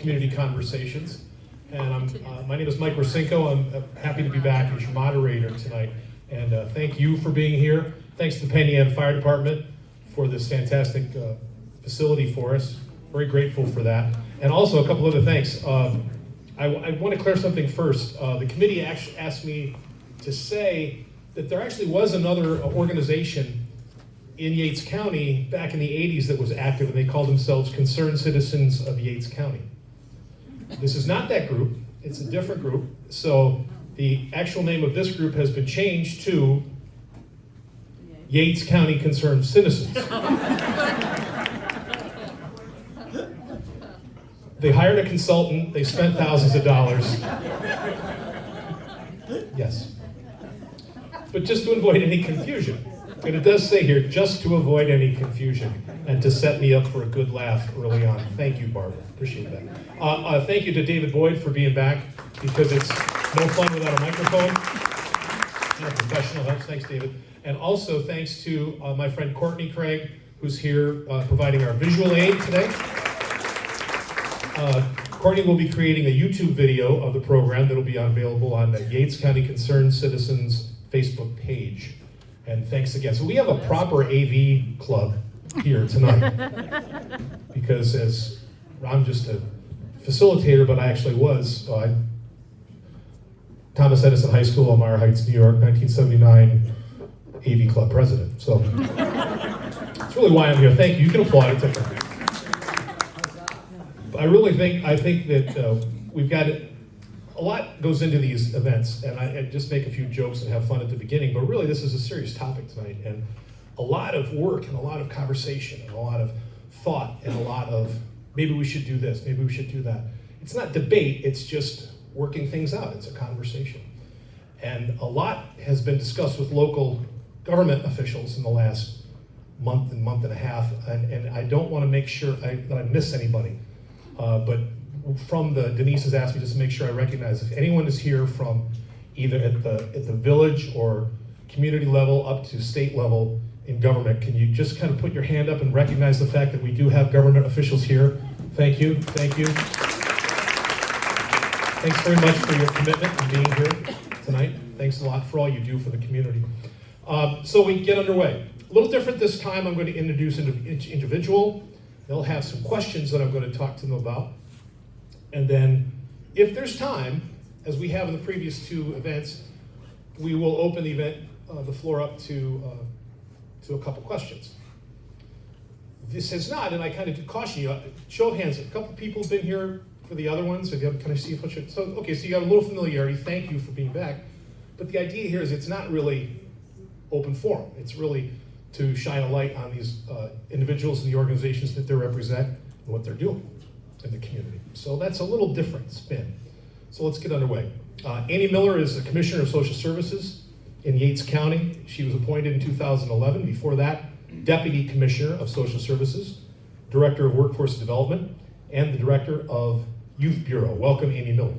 Community Conversations. And my name is Mike Rosica. I'm happy to be back as your moderator tonight. And thank you for being here. Thanks to the Penn Fire Department for this fantastic facility for us. Very grateful for that. And also a couple other thanks. I want to clear something first. The committee actually asked me to say that there actually was another organization in Yates County back in the 80s that was active, and they called themselves Concerned Citizens of Yates County. This is not that group, it's a different group. So the actual name of this group has been changed to Yates County Concerned Citizens. They hired a consultant, they spent thousands of dollars. Yes. But just to avoid any confusion. And it does say here, just to avoid any confusion and to set me up for a good laugh early on. Thank you, Barbara. Appreciate that. Thank you to David Boyd for being back, because it's no fun without a microphone. And a professional helps. Thanks, David. And also thanks to my friend Courtney Craig, who's here providing our visual aid today. Courtney will be creating a YouTube video of the program that will be available on the Yates County Concerned Citizens Facebook page. And thanks again. So we have a proper AV club here tonight, because as I'm just a facilitator, but I actually was Thomas Edison High School, Elmira Heights, New York, 1979 AV club president. So that's really why I'm here. Thank you. You can applaud. It's okay. I think that we've got it. A lot goes into these events, and I just make a few jokes and have fun at the beginning, but really this is a serious topic tonight, and a lot of work and a lot of conversation and a lot of thought and a lot of maybe we should do this, maybe we should do that. It's not debate, it's just working things out. It's a conversation. And a lot has been discussed with local government officials in the last month and a half, and I don't want to make sure that I miss anybody, but Denise has asked me just to make sure I recognize if anyone is here from either at the village or community level up to state level in government, can you just kind of put your hand up and recognize the fact that we do have government officials here? Thank you, thank you. Thanks very much for your commitment and being here tonight. Thanks a lot for all you do for the community. So we get underway. A little different this time. I'm going to introduce each individual. They'll have some questions that I'm going to talk to them about. And then, if there's time, as we have in the previous two events, we will open the floor up to a couple questions. This has not, and I kind of caution you, show of hands, a couple people have been here for the other ones, can I see a picture? So, okay, so you got a little familiarity, thank you for being back. But the idea here is it's not really open forum. It's really to shine a light on these individuals and the organizations that they represent and what they're doing in the community. So that's a little different spin. So let's get underway. Annie Miller is the Commissioner of Social Services in Yates County. She was appointed in 2011. Before that, Deputy Commissioner of Social Services, Director of Workforce Development, and the Director of Youth Bureau. Welcome, Annie Miller.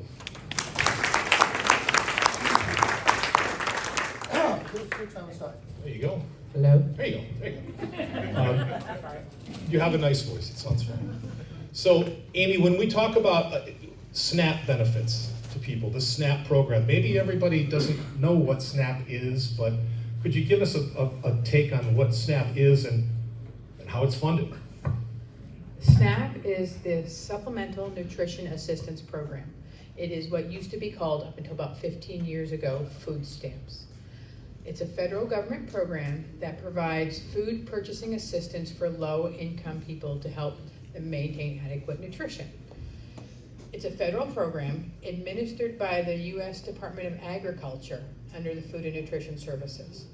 There you go. Hello. There you go. There you go. You have a nice voice. It sounds fun. So, Amy, when we talk about SNAP benefits to people, the SNAP program, maybe everybody doesn't know what SNAP is, but could you give us a take on what SNAP is and how it's funded? SNAP is the Supplemental Nutrition Assistance Program. It is what used to be called, up until about 15 years ago, food stamps. It's a federal government program that provides food purchasing assistance for low-income people to help them maintain adequate nutrition. It's a federal program administered by the U.S. Department of Agriculture under the Food and Nutrition Services.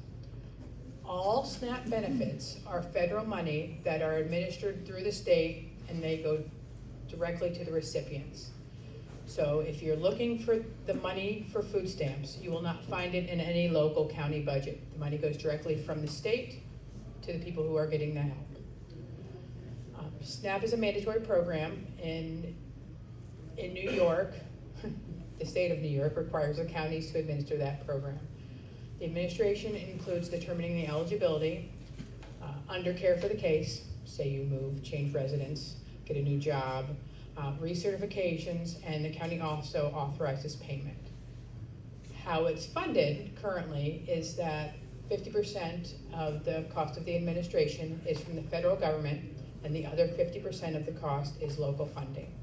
All SNAP benefits are federal money that are administered through the state, and they go directly to the recipients. So if you're looking for the money for food stamps, you will not find it in any local county budget. The money goes directly from the state to the people who are getting the help. SNAP is a mandatory program in New York. The state of New York requires the counties to administer that program. The administration includes determining the eligibility, undercare for the case, say you move, change residence, get a new job, recertifications, and the county also authorizes payment. How it's funded currently is that 50% of the cost of the administration is from the federal government, and the other 50% of the cost is local funding.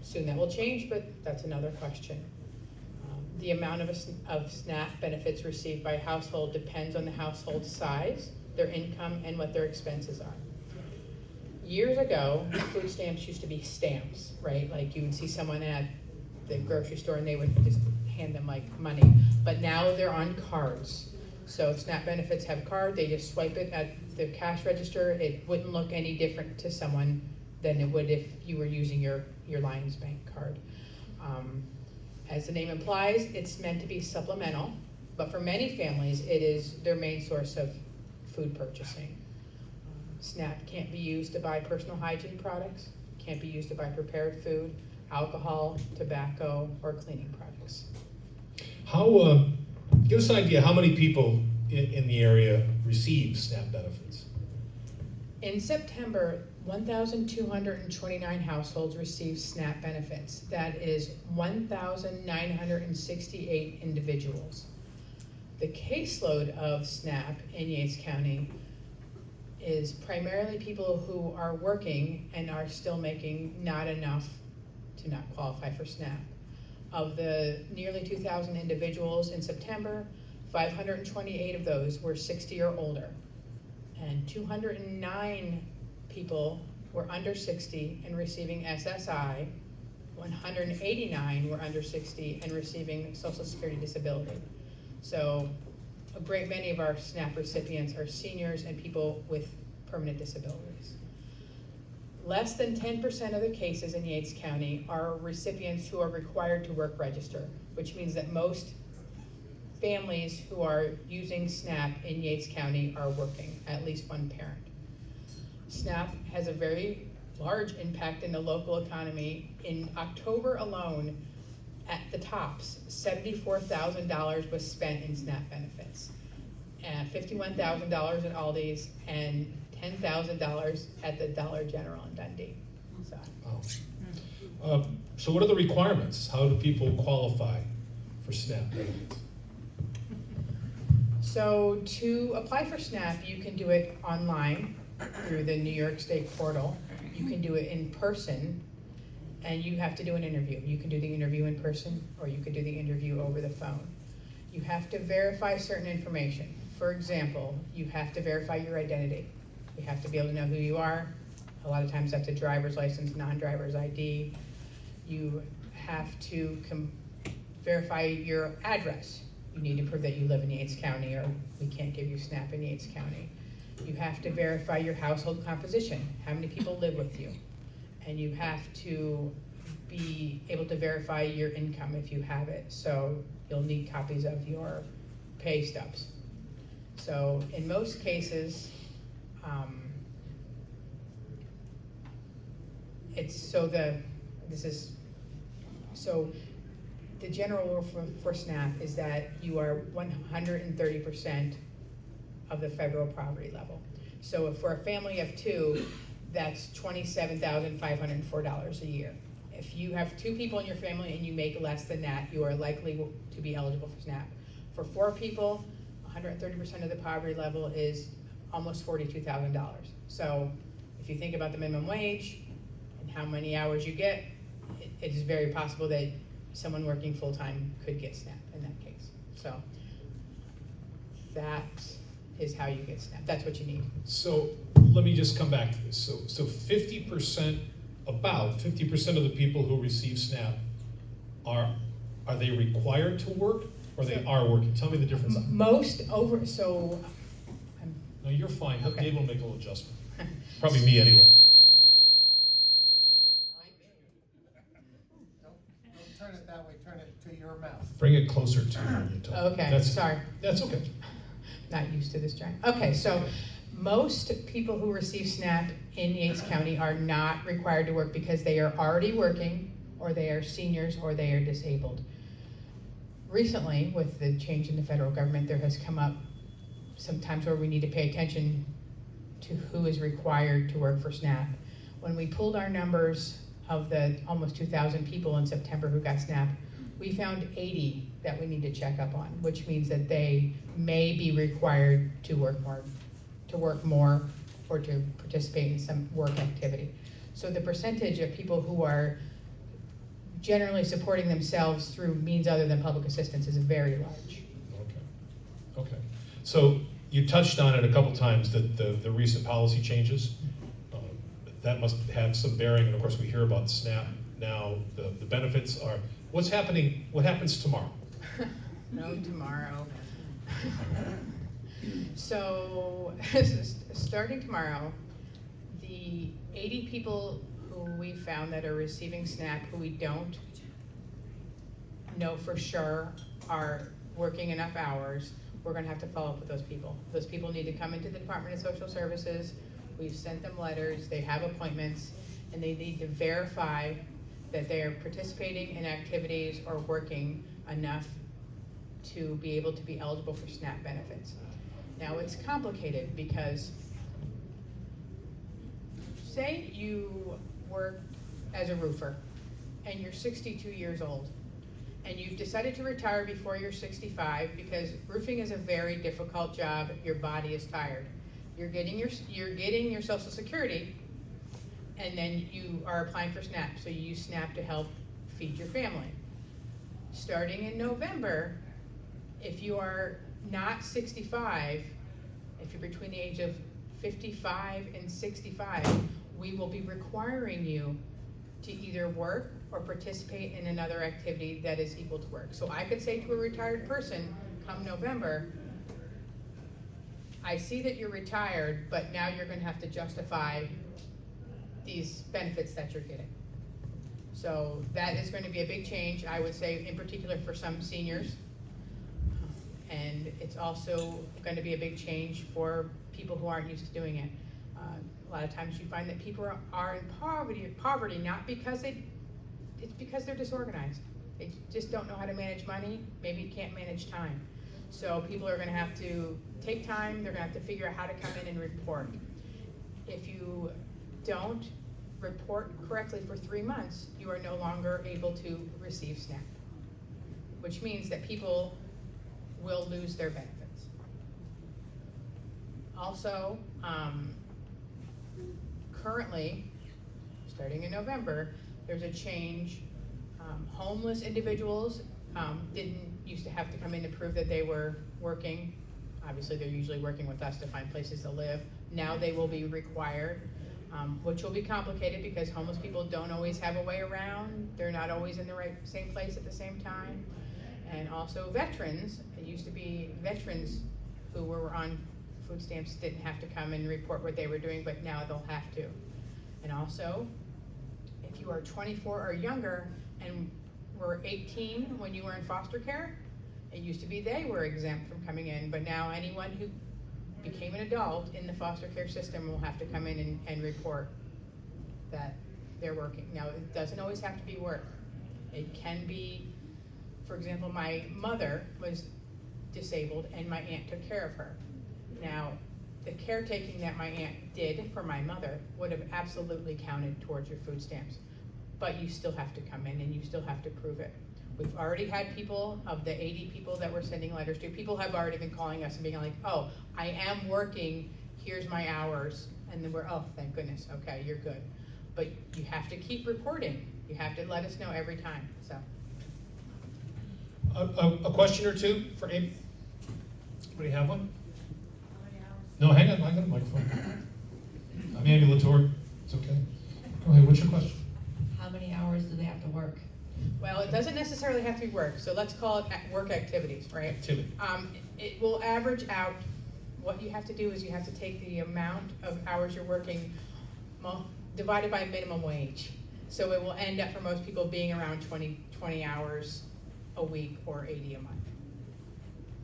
Soon that will change, but that's another question. The amount of SNAP benefits received by household depends on the household size, their income, and what their expenses are. Years ago, food stamps used to be stamps, right? Like you would see someone at the grocery store and they would just hand them like money. But now they're on cards. So SNAP benefits have a card, they just swipe it at the cash register. It wouldn't look any different to someone than it would if you were using your Lions Bank card. As the name implies, it's meant to be supplemental, but for many families, it is their main source of food purchasing. SNAP can't be used to buy personal hygiene products, can't be used to buy prepared food, alcohol, tobacco, or cleaning products. How, give us an idea, how many people in the area receive SNAP benefits? In September, 1,229 households received SNAP benefits. That is 1,968 individuals. The caseload of SNAP in Yates County is primarily people who are working and are still making not enough to not qualify for SNAP. Of the nearly 2,000 individuals in September, 528 of those were 60 or older, and 209 people were under 60 and receiving SSI, 189 were under 60 and receiving Social Security disability. So a great many of our SNAP recipients are seniors and people with permanent disabilities. Less than 10% of the cases in Yates County are recipients who are required to work register, which means that most families who are using SNAP in Yates County are working, at least one parent. SNAP has a very large impact in the local economy. In October alone, at the tops, $74,000 was spent in SNAP benefits, and $51,000 at Aldi's, and $10,000 at the Dollar General in Dundee. So. Wow. So what are the requirements? How do people qualify for SNAP benefits? So to apply for SNAP, you can do it online through the New York State portal. You can do it in person, and you have to do an interview. You can do the interview in person, or you could do the interview over the phone. You have to verify certain information. For example, you have to verify your identity. You have to be able to know who you are. A lot of times that's a driver's license, non-driver's ID. You have to verify your address. You need to prove that you live in Yates County, or we can't give you SNAP in Yates County. You have to verify your household composition, how many people live with you. And you have to be able to verify your income if you have it. So you'll need copies of your pay stubs. So in most cases, the general rule for SNAP is that you are 130% of the federal poverty level. So if for a family of two, that's $27,504 a year. If you have two people in your family and you make less than that, you are likely to be eligible for SNAP. For four people, 130% of the poverty level is almost $42,000. So if you think about the minimum wage and how many hours you get, it is very possible that someone working full-time could get SNAP in that case. So that is how you get SNAP. That's what you need. So let me just come back to this. So 50%, about 50% of the people who receive SNAP are they required to work, or they are working? Tell me the difference. No, you're fine. Okay. Dave will make a little adjustment. Probably me anyway. Don't turn it that way, turn it to your mouth. Bring it closer to you when you talk. Okay, sorry. That's okay. Not used to this giant. Okay, so most people who receive SNAP in Yates County are not required to work because they are already working, or they are seniors, or they are disabled. Recently, with the change in the federal government, there has come up some times where we need to pay attention to who is required to work for SNAP. When we pulled our numbers of the almost 2,000 people in September who got SNAP, we found 80 that we need to check up on, which means that they may be required to work more, or to participate in some work activity. So the percentage of people who are generally supporting themselves through means other than public assistance is very large. Okay. So you touched on it a couple times, that the recent policy changes, that must have some bearing, and of course we hear about SNAP now, the benefits are, what happens tomorrow? No tomorrow. So, starting tomorrow, the 80 people who we found that are receiving SNAP, who we don't know for sure are working enough hours, we're gonna have to follow up with those people. Those people need to come into the Department of Social Services. We've sent them letters, they have appointments, and they need to verify that they are participating in activities or working enough to be able to be eligible for SNAP benefits. Now, it's complicated because say you work as a roofer and you're 62 years old and you've decided to retire before you're 65 because roofing is a very difficult job, your body is tired. You're getting your Social Security, and then you are applying for SNAP, so you use SNAP to help feed your family. Starting in November, if you are not 65, if you're between the age of 55 and 65, we will be requiring you to either work or participate in another activity that is equal to work. So I could say to a retired person, come November, I see that you're retired, but now you're gonna have to justify these benefits that you're getting. So that is going to be a big change, I would say, in particular for some seniors. And it's also going to be a big change for people who aren't used to doing it. A lot of times you find that people are in poverty not because it's because they're disorganized. They just don't know how to manage money, maybe can't manage time. So people are going to have to take time, they're going to have to figure out how to come in and report. If you don't report correctly for 3 months, you are no longer able to receive SNAP, which means that people will lose their benefits. Also, currently, starting in November, there's a change. Homeless individuals didn't used to have to come in to prove that they were working. Obviously, they're usually working with us to find places to live. Now they will be required, which will be complicated because homeless people don't always have a way around. They're not always in the same place at the same time. And also veterans, it used to be veterans who were on food stamps didn't have to come and report what they were doing, but now they'll have to. And also, if you are 24 or younger and were 18 when you were in foster care, it used to be they were exempt from coming in, but now anyone who became an adult in the foster care system will have to come in and report that they're working. Now, it doesn't always have to be work. It can be, for example, my mother was disabled and my aunt took care of her. Now, the caretaking that my aunt did for my mother would have absolutely counted towards your food stamps, but you still have to come in and you still have to prove it. We've already had people, of the 80 people that we're sending letters to, people have already been calling us and being like, oh, I am working, here's my hours, and then we're, oh, thank goodness, okay, you're good. But you have to keep reporting. You have to let us know every time, so. A question or two for Amy? Anybody have one? No, hang on, I got a microphone. I'm Andy Latour, it's okay. Go ahead, what's your question? How many hours do they have to work? Well, it doesn't necessarily have to be work, so let's call it work activities, right? Activity. It will average out. What you have to do is you have to take the amount of hours you're working divided by minimum wage. So it will end up for most people being around 20 hours a week or 80 a month.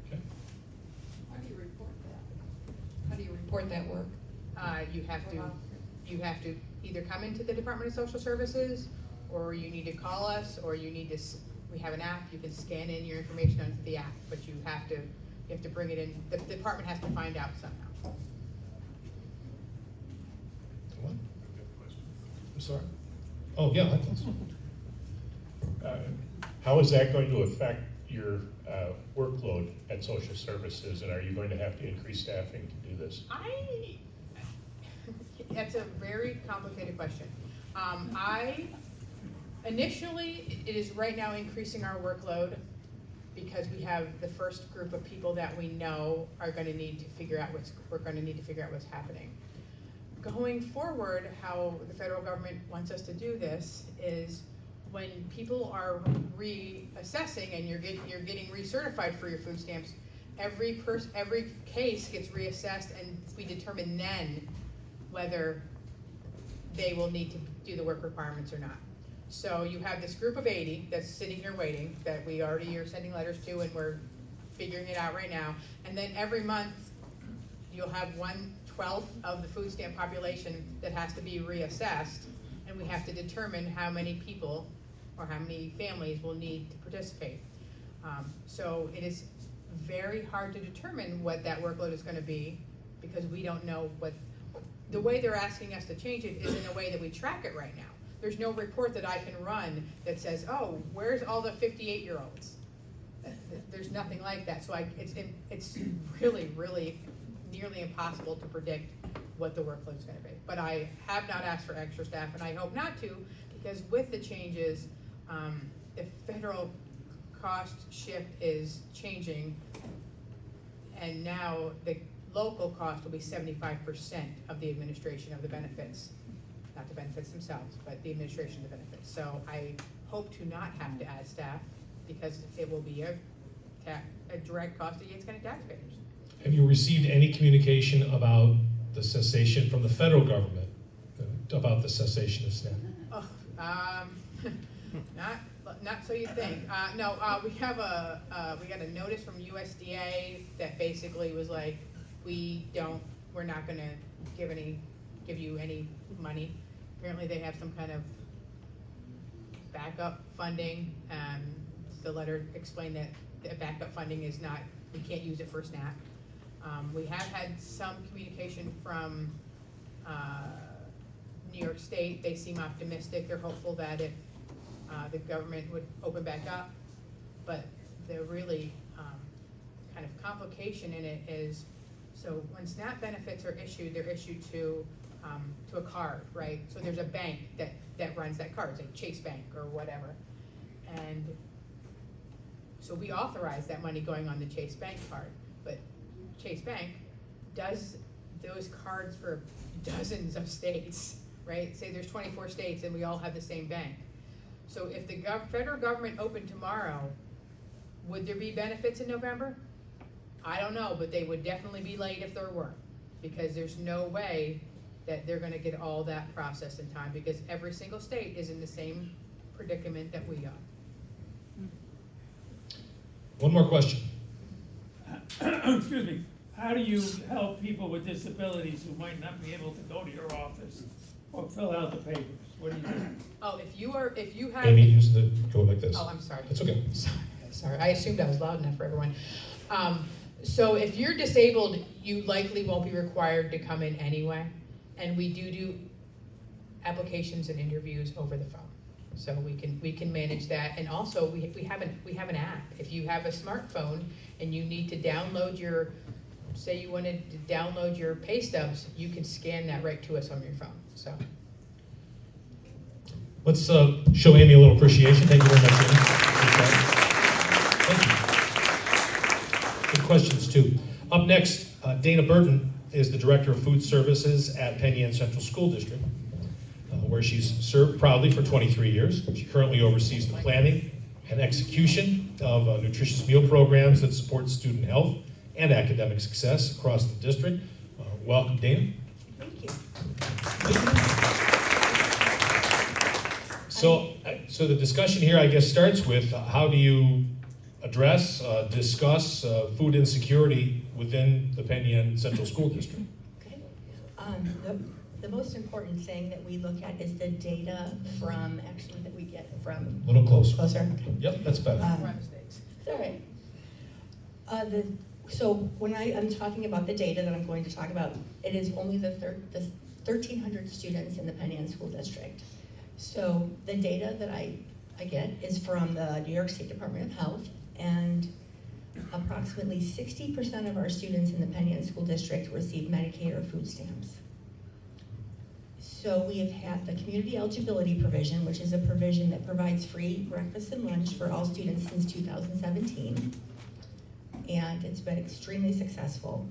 Okay. How do you report that? How do you report that work? You have to either come into the Department of Social Services, or you need to call us, or you need to, we have an app, you can scan in your information onto the app, but you have to bring it in, the department has to find out somehow. What? I'm sorry? Oh, yeah, I thought so. How is that going to affect your workload at social services, and are you going to have to increase staffing to do this? That's a very complicated question. Initially, it is right now increasing our workload because we have the first group of people that we know are gonna need to figure out what's happening. Going forward, how the federal government wants us to do this is when people are reassessing and you're getting recertified for your food stamps, every case gets reassessed, and we determine then whether they will need to do the work requirements or not. So you have this group of 80 that's sitting here waiting, that we already are sending letters to, and we're figuring it out right now. And then every month, you'll have 1/12 of the food stamp population that has to be reassessed, and we have to determine how many people or how many families will need to participate. So it is very hard to determine what that workload is gonna be, because we don't know what, the way they're asking us to change it is in a way that we track it right now. There's no report that I can run that says, oh, where's all the 58-year-olds? There's nothing like that. So it's really, really nearly impossible to predict what the workload is going to be. But I have not asked for extra staff, and I hope not to, because with the changes, the federal cost shift is changing, and now the local cost will be 75% of the administration of the benefits. Not the benefits themselves, but the administration of the benefits. So I hope to not have to add staff, because it will be a direct cost to Yates County taxpayers. Have you received any communication about the cessation from the federal government, about the cessation of SNAP? Oh, not so you think. No, we got a notice from USDA that basically was like, we're not gonna give you any money. Apparently they have some kind of backup funding. The letter explained that the backup funding is not, we can't use it for SNAP. We have had some communication from New York State. They seem optimistic. They're hopeful that if the government would open back up, but the really kind of complication in it is, so when SNAP benefits are issued, they're issued to a card, right? So there's a bank that runs that card, it's like Chase Bank or whatever. And so we authorize that money going on the Chase Bank card, but Chase Bank does those cards for dozens of states, right? Say there's 24 states and we all have the same bank. So if the federal government opened tomorrow, would there be benefits in November? I don't know, but they would definitely be late if there were, because there's no way that they're gonna get all that processed in time, because every single state is in the same predicament that we are. One more question. Excuse me, how do you help people with disabilities who might not be able to go to your office or fill out the papers? What do you do? Oh, if you have. Amy, use go like this. Oh, I'm sorry. It's okay. Sorry, I assumed I was loud enough for everyone. So if you're disabled, you likely won't be required to come in anyway. And we do applications and interviews over the phone. So we can manage that. And also we have an app. If you have a smartphone and you need to download say you wanted to download your pay stubs, you can scan that right to us on your phone. So Let's show Amy a little appreciation. Thank you very much, Amy. Thank you. Good questions, too. Up next, Dana Burton is the Director of Food Services at Penn Central School District, where she's served proudly for 23 years. She currently oversees the planning and execution of nutritious meal programs that support student health and academic success across the district. Welcome, Dana. Thank you. So the discussion here, I guess, starts with how do you address, discuss food insecurity within the Penn Central School District? Okay. The most important thing that we look at is the data that we get from. A little closer. Closer? Yep, that's better. mistakes. It's all right. So when I'm talking about the data that I'm going to talk about, it is only the 1,300 students in the Penn School District. So the data that I get is from the New York State Department of Health, and approximately 60% of our students in the Penn School District receive Medicaid or food stamps. So we have had the community eligibility provision, which is a provision that provides free breakfast and lunch for all students since 2017. And it's been extremely successful.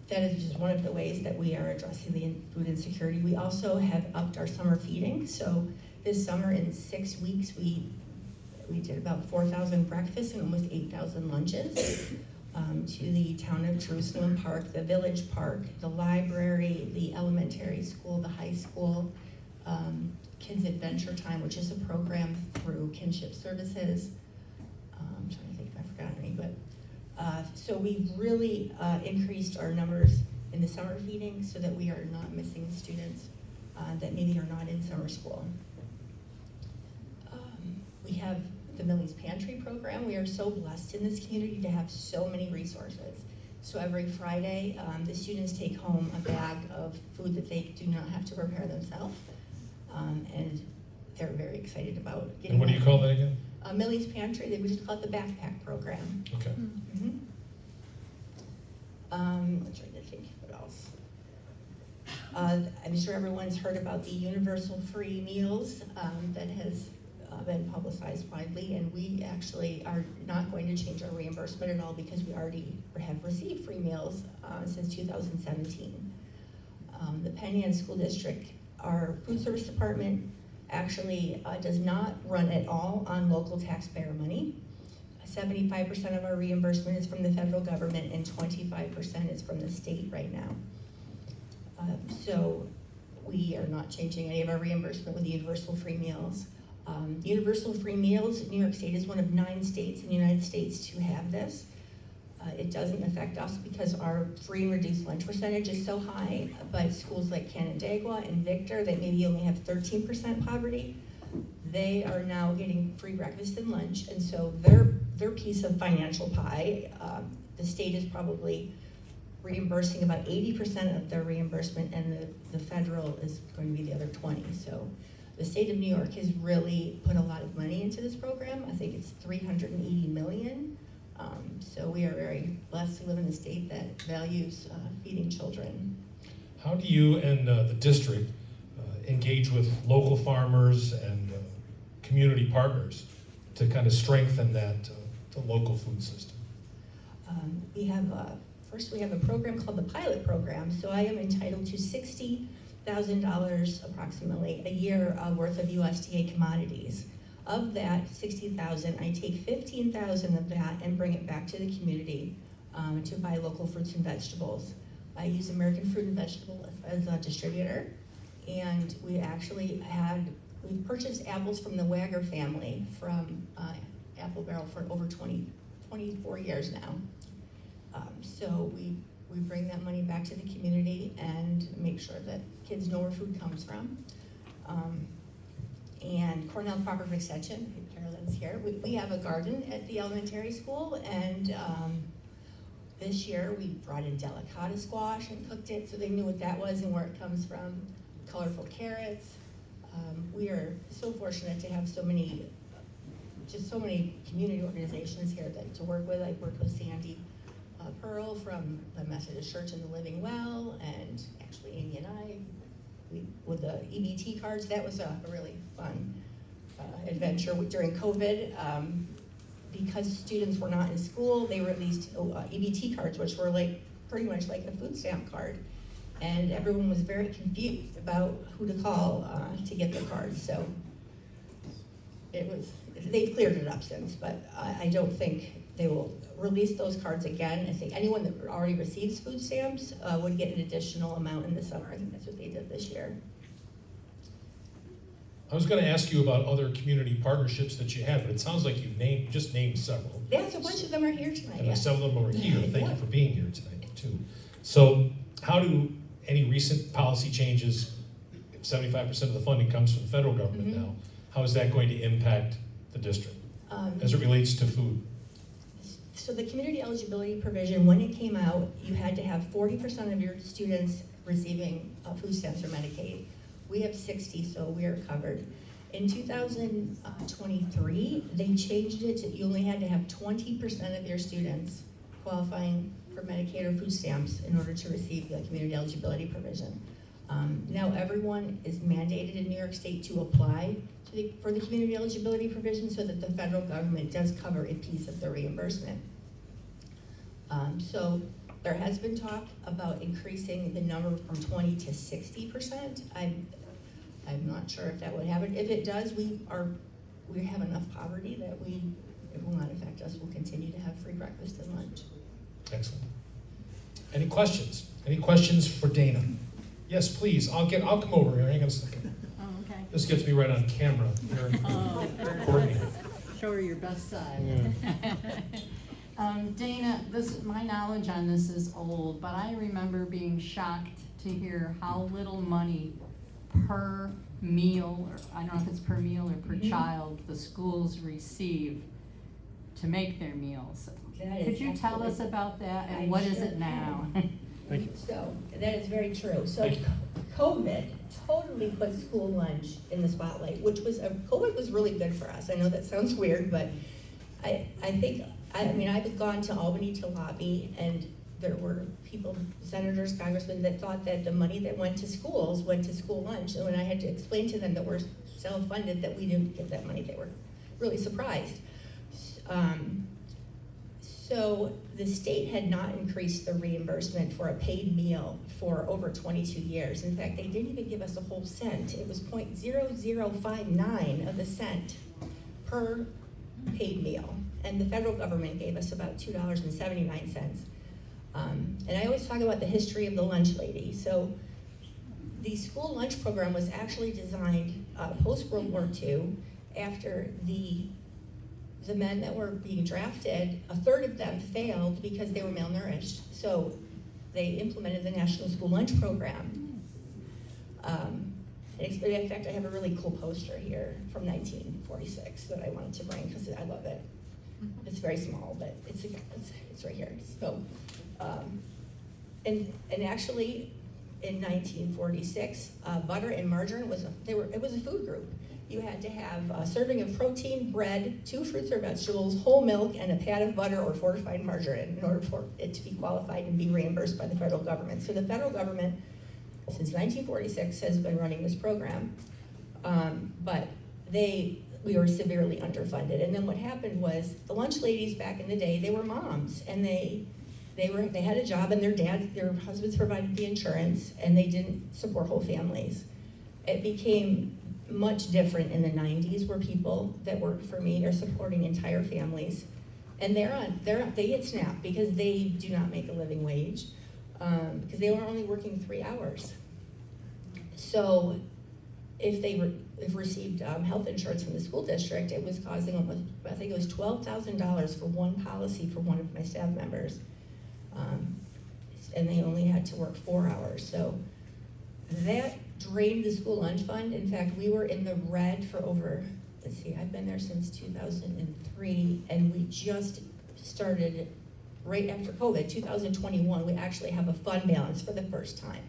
That is just one of the ways that we are addressing the food insecurity. We also have upped our summer feeding. So this summer in 6 weeks, we did about 4,000 breakfasts and almost 8,000 lunches to the town of Jerusalem Park, the Village Park, the library, the elementary school, the high school, Kids Adventure Time, which is a program through Kinship Services. I'm trying to think if I forgot any, but so we've really increased our numbers in the summer feeding so that we are not missing students that maybe are not in summer school. We have the Millie's Pantry program. We are so blessed in this community to have so many resources. So every Friday, the students take home a bag of food that they do not have to prepare themselves. And they're very excited about getting And what do you that. call that again? Millie's Pantry, they would just call it the backpack program. Okay. Mm-hmm. I'm trying to think what else. I'm sure everyone's heard about the universal free meals that has been publicized widely, and we actually are not going to change our reimbursement at all because we already have received free meals since 2017. The Penn School District, our food service department, actually does not run at all on local taxpayer money. 75% of our reimbursement is from the federal government and 25% is from the state right now. So we are not changing any of our reimbursement with the universal free meals. Universal free meals, New York State is one of 9 states in the United States to have this. It doesn't affect us because our free and reduced lunch percentage is so high, but schools like Canandaigua and Victor that maybe only have 13% poverty, they are now getting free breakfast and lunch, and so their piece of financial pie, the state is probably reimbursing about 80% of their reimbursement, and the federal is going to be the other 20. So the state of New York has really put a lot of money into this program. I think it's $380 million. So we are very blessed to live in a state that values feeding children. How do you and the district engage with local farmers and community partners to kind of strengthen that the local food system? We have first we have a program called the pilot program. So I am entitled to $60,000 approximately a year worth of USDA commodities. Of that $60,000, I take $15,000 of that and bring it back to the community to buy local fruits and vegetables. I use American Fruit and Vegetable as a distributor, and we actually we've purchased apples from the Wagger family from Apple Barrel for over 24 years now. So we bring that money back to the community and make sure that kids know where food comes from. And Cornell Cooperative Extension, Carolyn's here, we have a garden at the elementary school, and this year we brought in delicata squash and cooked it so they knew what that was and where it comes from. Colorful carrots. We are so fortunate to have so many community organizations here to work with. I worked with Sandy Pearl from the Methodist Church in the Living Well, and actually Amy and I, with the EBT cards, that was a really fun adventure during COVID. Because students were not in school, they released EBT cards, which were pretty much like a food stamp card. And everyone was very confused about who to call to get the cards. So they've cleared it up since, but I don't think they will release those cards again. I think anyone that already receives food stamps would get an additional amount in the summer. I think that's what they did this year. I was going to ask you about other community partnerships that you have, but it sounds like you just named several. Yes, a bunch of them are here tonight. And Yes. some of them are here. Thank Yeah. you for being here tonight, too. So how do any recent policy changes, 75% of the funding comes from the federal government Mm-hmm. now, how is that going to impact the district as it relates to food? So the community eligibility provision, when it came out, you had to have 40% of your students receiving food stamps or Medicaid. We have 60, so we are covered. In 2023, they changed it to you only had to have 20% of your students qualifying for Medicaid or food stamps in order to receive the community eligibility provision. Now everyone is mandated in New York State to apply for the community eligibility provision so that the federal government does cover a piece of the reimbursement. So there has been talk about increasing the number from 20 to 60%. I'm not sure if that would happen. If it does, we have enough poverty that it will not affect us. We'll continue to have free breakfast and lunch. Excellent. Any questions? Any questions for Dana? Yes, please. I'll come over here. Hang on a second. Oh, okay. This gets me right on camera. Oh, Courtney. show her your best side. Yeah. Dana, my knowledge on this is old, but I remember being shocked to hear how little money per meal, or I don't know if it's per meal or per child, the schools receive to make their meals. Could you tell us about that, and what is it now? Thank you. So, that is very true. So, Thank you. COVID totally put school lunch in the spotlight, which was, COVID was really good for us. I know that sounds weird, but I mean, I've gone to Albany to lobby, and there were people, senators, congressmen, that thought that the money that went to schools went to school lunch. And when I had to explain to them that we're self-funded, that we didn't get that money, they were really surprised. So the state had not increased the reimbursement for a paid meal for over 22 years. In fact, they didn't even give us a whole cent. It was 0.0059 of a cent per paid meal. And the federal government gave us about $2.79. And I always talk about the history of the lunch lady. So the school lunch program was actually designed post-World War II after the men that were being drafted, a third of them failed because they were malnourished. So they implemented the National School Lunch Program. In fact, I have a really cool poster here from 1946 that I wanted to bring because I love it. It's very small, but it's right here. So, and actually, in 1946, butter and margarine it was a food group. You had to have a serving of protein, bread, 2 fruits or vegetables, whole milk, and a pat of butter or fortified margarine in order for it to be qualified and be reimbursed by the federal government. So the federal government, since 1946, has been running this program, but we were severely underfunded. And then what happened was the lunch ladies back in the day, they were moms, and they had a job, and their husbands provided the insurance, and they didn't support whole families. It became much different in the 90s, where people that work for me are supporting entire families, and they get SNAP because they do not make a living wage, because they were only working 3 hours. So if they received health insurance from the school district, it was costing almost, I think it was $12,000 for one policy for one of my staff members, and they only had to work 4 hours. So that drained the school lunch fund. In fact, we were in the red for over, I've been there since 2003, and we just started right after COVID, 2021, we actually have a fund balance for the first time,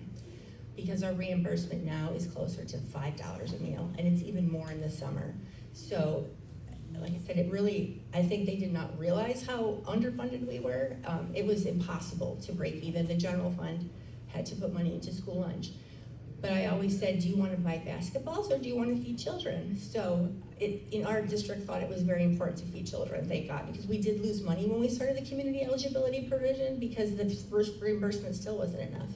because our reimbursement now is closer to $5 a meal, and it's even more in the summer. So, like I said, I think they did not realize how underfunded we were. It was impossible to break even. The general fund had to put money into school lunch. But I always said, do you want to buy basketballs or do you want to feed children? So in our district thought it was very important to feed children, thank God, because we did lose money when we started the community eligibility provision because the first reimbursement still wasn't enough.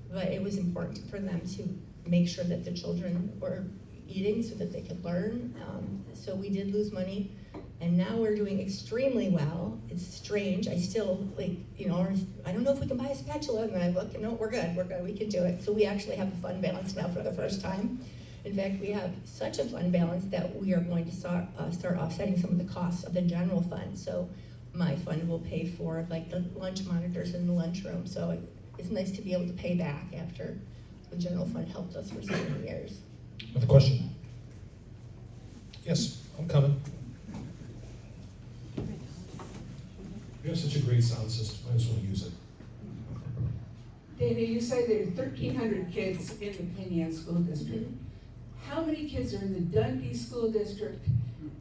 But it was important for them to make sure that the children were eating so that they could learn. So we did lose money, and now we're doing extremely well. It's strange. I still, I don't know if we can buy a spatula, and then I look, no, we're good, we can do it. So we actually have a fund balance now for the first time. In fact, we have such a fund balance that we are going to start offsetting some of the costs of the general fund. So my fund will pay for the lunch monitors in the lunchroom. So it's nice to be able to pay back after the general fund helped us for so many years. Another question? Yes, I'm coming. You have such a great sound system, I just want to use it. Dana, you say there are 1,300 kids in the Penn School District. How many kids are in the Dundee School District?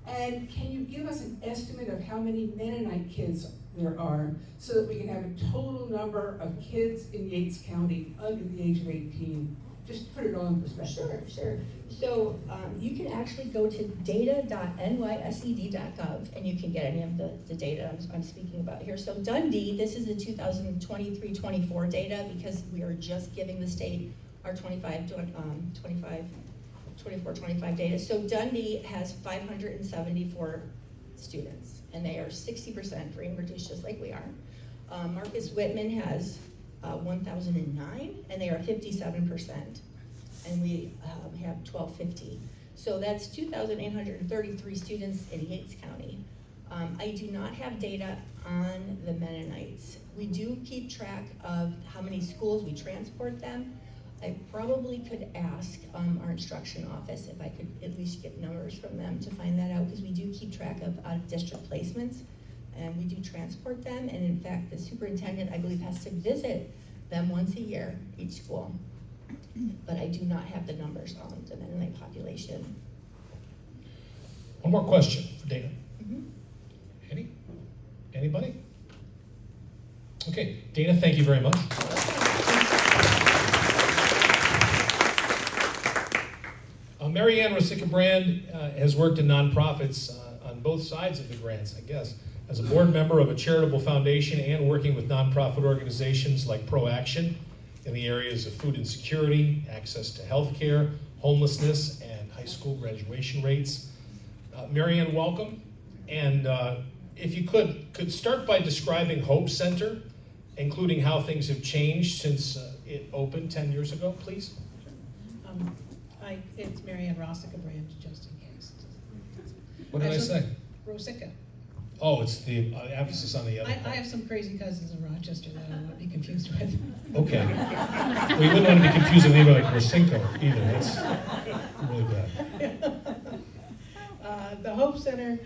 And can you give us an estimate of how many Mennonite kids there are so that we can have a total number of kids in Yates County under the age of 18? Just put it all in perspective. Sure. So you can actually go to data.nysed.gov and you can get any of the data I'm speaking about here. So Dundee, this is the 2023-24 data because we are just giving the state our 24-25 data. So Dundee has 574 students and they are 60% free and reduced just like we are. Marcus Whitman has 1,009 and they are 57%. And we have 1,250. So that's 2,833 students in Yates County. I do not have data on the Mennonites. We do keep track of how many schools we transport them. I probably could ask our instruction office if I could at least get numbers from them to find that out, because we do keep track of out-of-district placements, and we do transport them, and in fact, the superintendent, I believe, has to visit them once a year, each school. But I do not have the numbers on the Mennonite population. One more question for Dana. Mm-hmm. Anybody? Okay, Dana, thank you very much. Marianne Rosica-Brand has worked in nonprofits on both sides of the grants, I guess, as a board member of a charitable foundation and working with nonprofit organizations like ProAction in the areas of food insecurity, access to health care, homelessness, and high school graduation rates. Marianne, welcome. And if you could start by describing Hope Center, including how things have changed since it opened 10 years ago, please. It's Marianne Rosica-Brand, just in case. What did I say? Rosica. Oh, it's the emphasis on the other I part. have some crazy cousins in Rochester that I don't want to be confused with. Okay. Well, you wouldn't want to be confusing anybody like Rosinko either. That's really bad. The Hope Center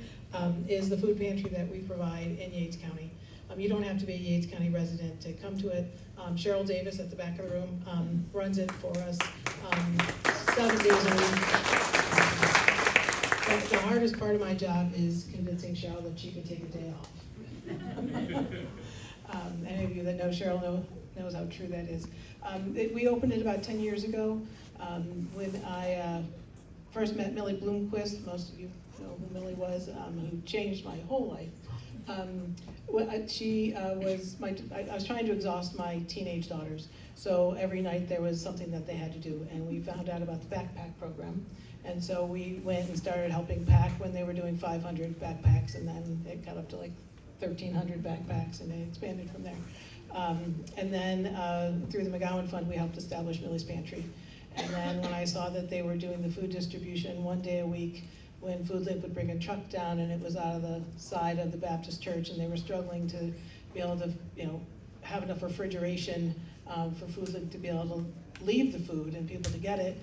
is the food pantry that we provide in Yates County. You don't have to be a Yates County resident to come to it. Cheryl Davis at the back of the room runs it for us 7 days a week. But the hardest part of my job is convincing Cheryl that she can take a day off. Any of you that know Cheryl knows how true that is. We opened it about 10 years ago. When I first met Millie Bloomquist, most of you know who Millie was, who changed my whole life. I was trying to exhaust my teenage daughters, so every night there was something that they had to do, and we found out about the backpack program, and so we went and started helping pack when they were doing 500 backpacks, and then it got up to like 1,300 backpacks, and they expanded from there. And then through the McGowan Fund, we helped establish Millie's Pantry, and then when I saw that they were doing the food distribution 1 day a week, when FoodLink would bring a truck down and it was out of the side of the Baptist church and they were struggling to be able to, have enough refrigeration for FoodLink to be able to leave the food and people to get it,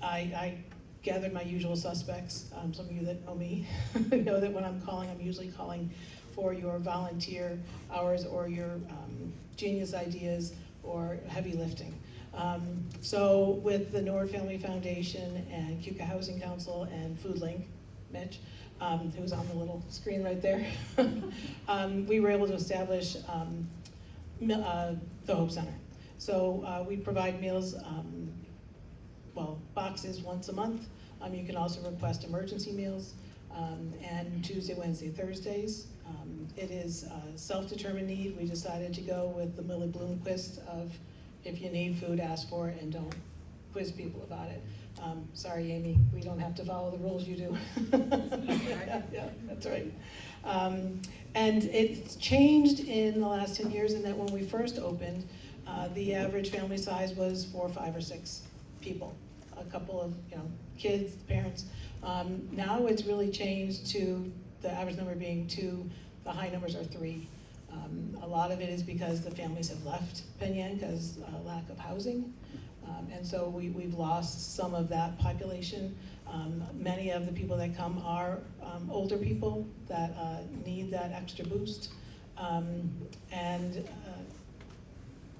I gathered my usual suspects. Some of you that know me know that when I'm usually calling for your volunteer hours or your genius ideas or heavy lifting. So with the Nord Family Foundation and Keuka Housing Council and FoodLink, Mitch, who's on the little screen right there, we were able to establish the Hope Center. So we provide meals, boxes once a month. You can also request emergency meals, and Tuesday, Wednesday, Thursdays. It is self-determined need. We decided to go with the Millie Bloomquist of, if you need food, ask for it and don't quiz people about it. Sorry, Amy, we don't have to follow the rules, you do. Yeah, that's right. And it's changed in the last 10 years in that when we first opened, the average family size was 4, 5, or 6 people. A couple of kids, parents. Now it's really changed to the average number being 2, the high numbers are 3. A lot of it is because the families have left Penn because lack of housing. And so we've lost some of that population. Many of the people that come are older people that need that extra boost. And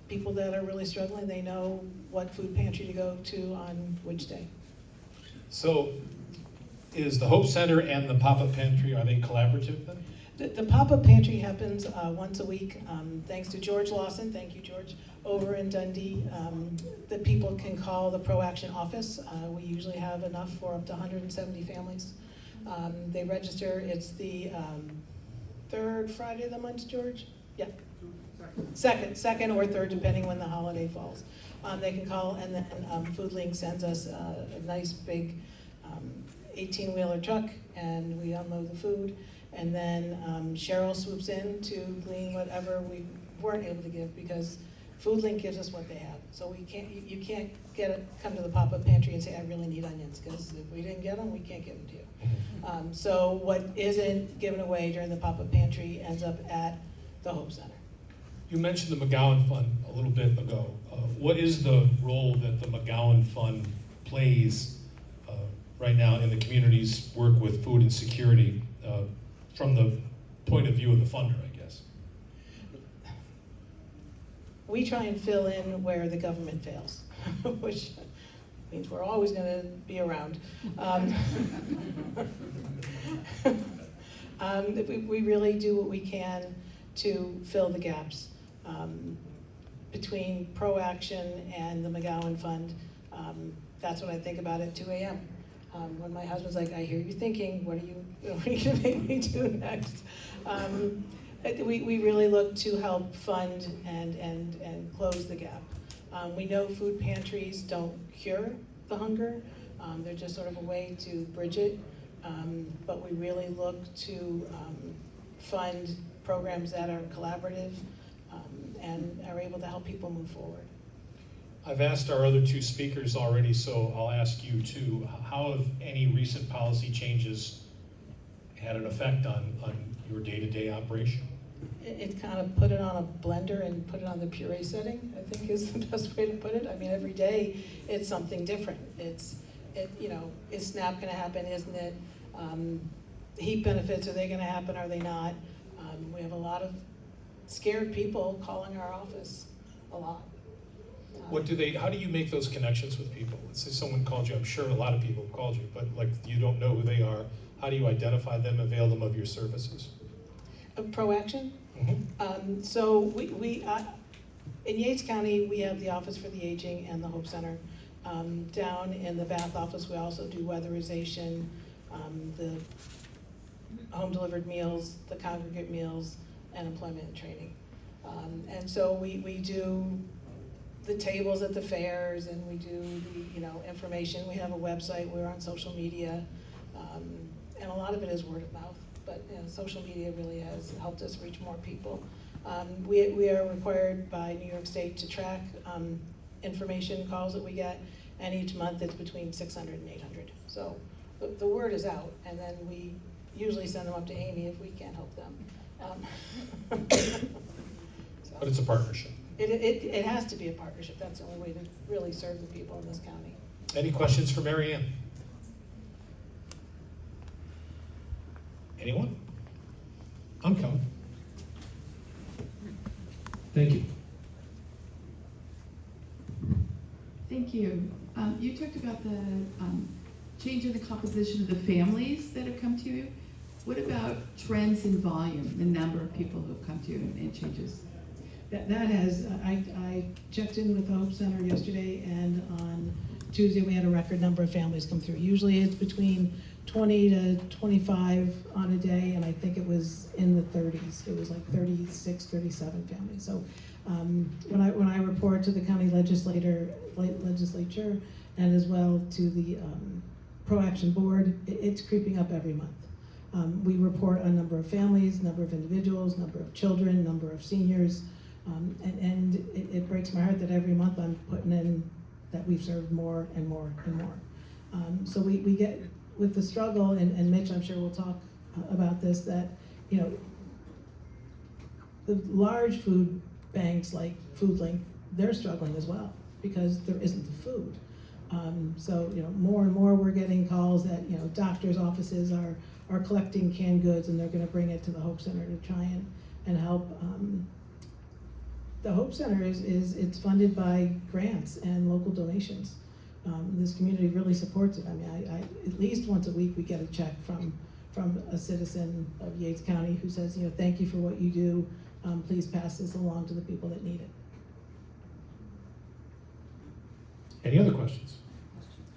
people that are really struggling, they know what food pantry to go to on which day. So is the Hope Center and the pop-up pantry, are they collaborative then? The pop-up pantry happens once a week, thanks to George Lawson, thank you, George, over in Dundee. The people can call the Pro Action office. We usually have enough for up to 170 families. They register, it's the third Friday of the month, George? Yeah. Second or third, depending when the holiday falls. They can call, and then Food Link sends us a nice big 18-wheeler truck, and we unload the food. And then Cheryl swoops in to glean whatever we weren't able to give, because Food Link gives us what they have. So we can't, you can't come to the pop-up pantry and say, I really need onions, because if we didn't get them, we can't give them to you. So what isn't given away during the pop-up pantry ends up at the Hope Center. You mentioned the McGowan Fund a little bit ago. What is the role that the McGowan Fund plays right now in the community's work with food insecurity from the point of view of the funder, I guess? We try and fill in where the government fails, which means we're always going to be around. We really do what we can to fill the gaps between Pro Action and the McGowan Fund. That's what I think about at 2 a.m. When my husband's like, I hear you thinking, what are you gonna make me do next? We really look to help fund and close the gap. We know food pantries don't cure the hunger. They're just sort of a way to bridge it. But we really look to fund programs that are collaborative and are able to help people move forward. I've asked our other two speakers already, so I'll ask you too. How have any recent policy changes had an effect on your day-to-day operation? It kind of put it on a blender and put it on the puree setting, I think is the best way to put it. I mean, every day it's something different. Is SNAP gonna happen, isn't it? Heat benefits, are they gonna happen, are they not? We have a lot of scared people calling our office, a lot. How do you make those connections with people? Let's say someone called you, I'm sure a lot of people have called you, but like you don't know who they are. How do you identify them, avail them of your services? Pro Action? Mm-hmm. So we in Yates County, we have the Office for the Aging and the Hope Center. Down in the Bath office, we also do weatherization, the home delivered meals, the congregate meals, and employment and training. And so we do the tables at the fairs, and we do the information. We have a website, we're on social media, and a lot of it is word of mouth, but social media really has helped us reach more people. We are required by New York State to track information calls that we get, and each month it's between 600 and 800. So the word is out, and then we usually send them up to Amy if we can't help them. But it's a partnership. It has to be a partnership. That's the only way to really serve the people in this county. Any questions for Marianne? Anyone? I'm coming. Thank you. Thank you. You talked about the change in the composition of the families that have come to you. What about trends in volume, the number of people who have come to you and changes? That has, I checked in with the Hope Center yesterday, and on Tuesday we had a record number of families come through. Usually it's between 20 to 25 on a day, and I think it was in the 30s. It was like 36, 37 families. So when I report to the county legislature and as well to the Pro Action Board, it's creeping up every month. We report on number of families, number of individuals, number of children, number of seniors, and it breaks my heart that every month I'm putting in that we've served more and more and more. So we get with the struggle, and Mitch, I'm sure will talk about this, that the large food banks like Food Link, they're struggling as well because there isn't the food. So more and more we're getting calls that doctors' offices are collecting canned goods, and they're going to bring it to the Hope Center to try and help The Hope Center it's funded by grants and local donations. This community really supports it. I mean, I at least once a week we get a check from a citizen of Yates County who says, thank you for what you do. Please pass this along to the people that need it. Any other questions?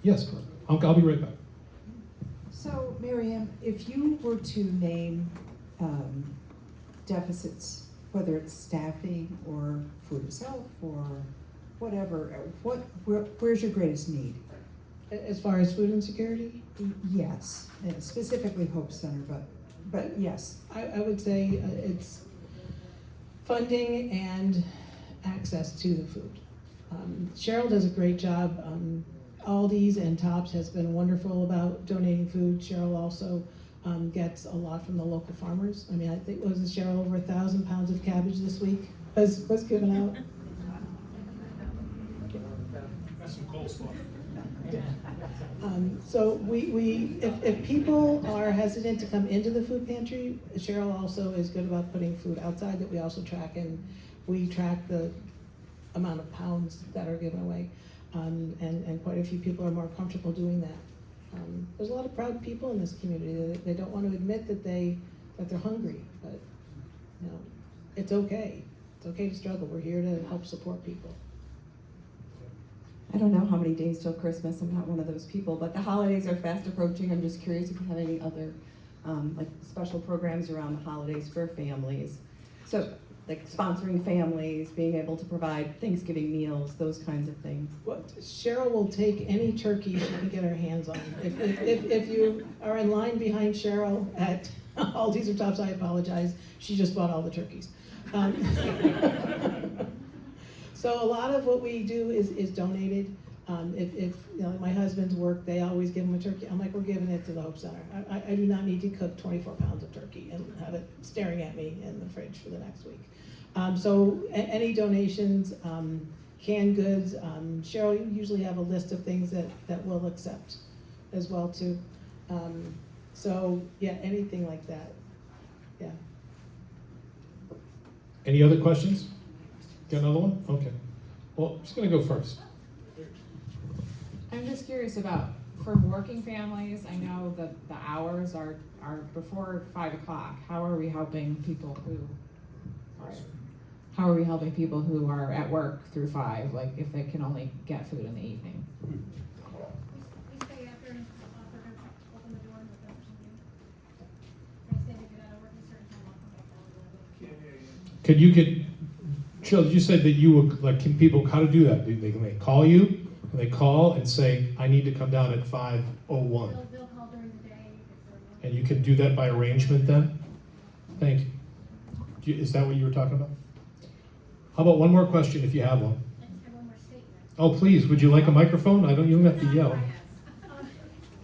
Yes, I'll be right back. So, Marianne, if you were to name deficits, whether it's staffing or food itself or whatever, where's your greatest need? As far as food insecurity? Yes, specifically Hope Center, but yes. I would say it's funding and access to the food. Cheryl does a great job. Aldi's and Tops has been wonderful about donating food. Cheryl also gets a lot from the local farmers. I mean, I think, was it Cheryl, over 1,000 pounds of cabbage this week was given out? That's some coleslaw. So if people are hesitant to come into the food pantry, Cheryl also is good about putting food outside that we also track, and we track the amount of pounds that are given away. And quite a few people are more comfortable doing that. There's a lot of proud people in this community. They don't want to admit that they're hungry, but it's okay. It's okay to struggle. We're here to help support people. I don't know how many days till Christmas. I'm not one of those people, but the holidays are fast approaching. I'm just curious if you have any other like special programs around the holidays for families. So like sponsoring families, being able to provide Thanksgiving meals, those kinds of things. Well, Cheryl will take any turkey she can get her hands on. If you are in line behind Cheryl at Aldi's or Tops, I apologize. She just bought all the turkeys. So a lot of what we do is donated. If my husband's work, they always give him a turkey. I'm like, we're giving it to the Hope Center. I do not need to cook 24 pounds of turkey and have it staring at me in the fridge for the next week. So any donations, canned goods, Cheryl, you usually have a list of things that we'll accept as well too. So yeah, anything like that, yeah. Any other questions? Got another one? Okay. Well, I'm just gonna go first. I'm just curious about, for working families, I know that the hours are before 5 o'clock. How are we helping people who are at work through 5, like if they can only get food in the evening? We stay after and offer to open the door and look for something. They say to get out of work at a certain time, I'll come back. Could you get, Cheryl, you said that you would, like, can people, how to do that? Do they call you? And they call and say, I need to come down at 5:01. They'll call during the day if they're. And you can do that by arrangement then? Thank you. Is that what you were talking about? How about one more question if you have one? I just have one more statement. Oh, please, would you like a microphone? You don't have to yell.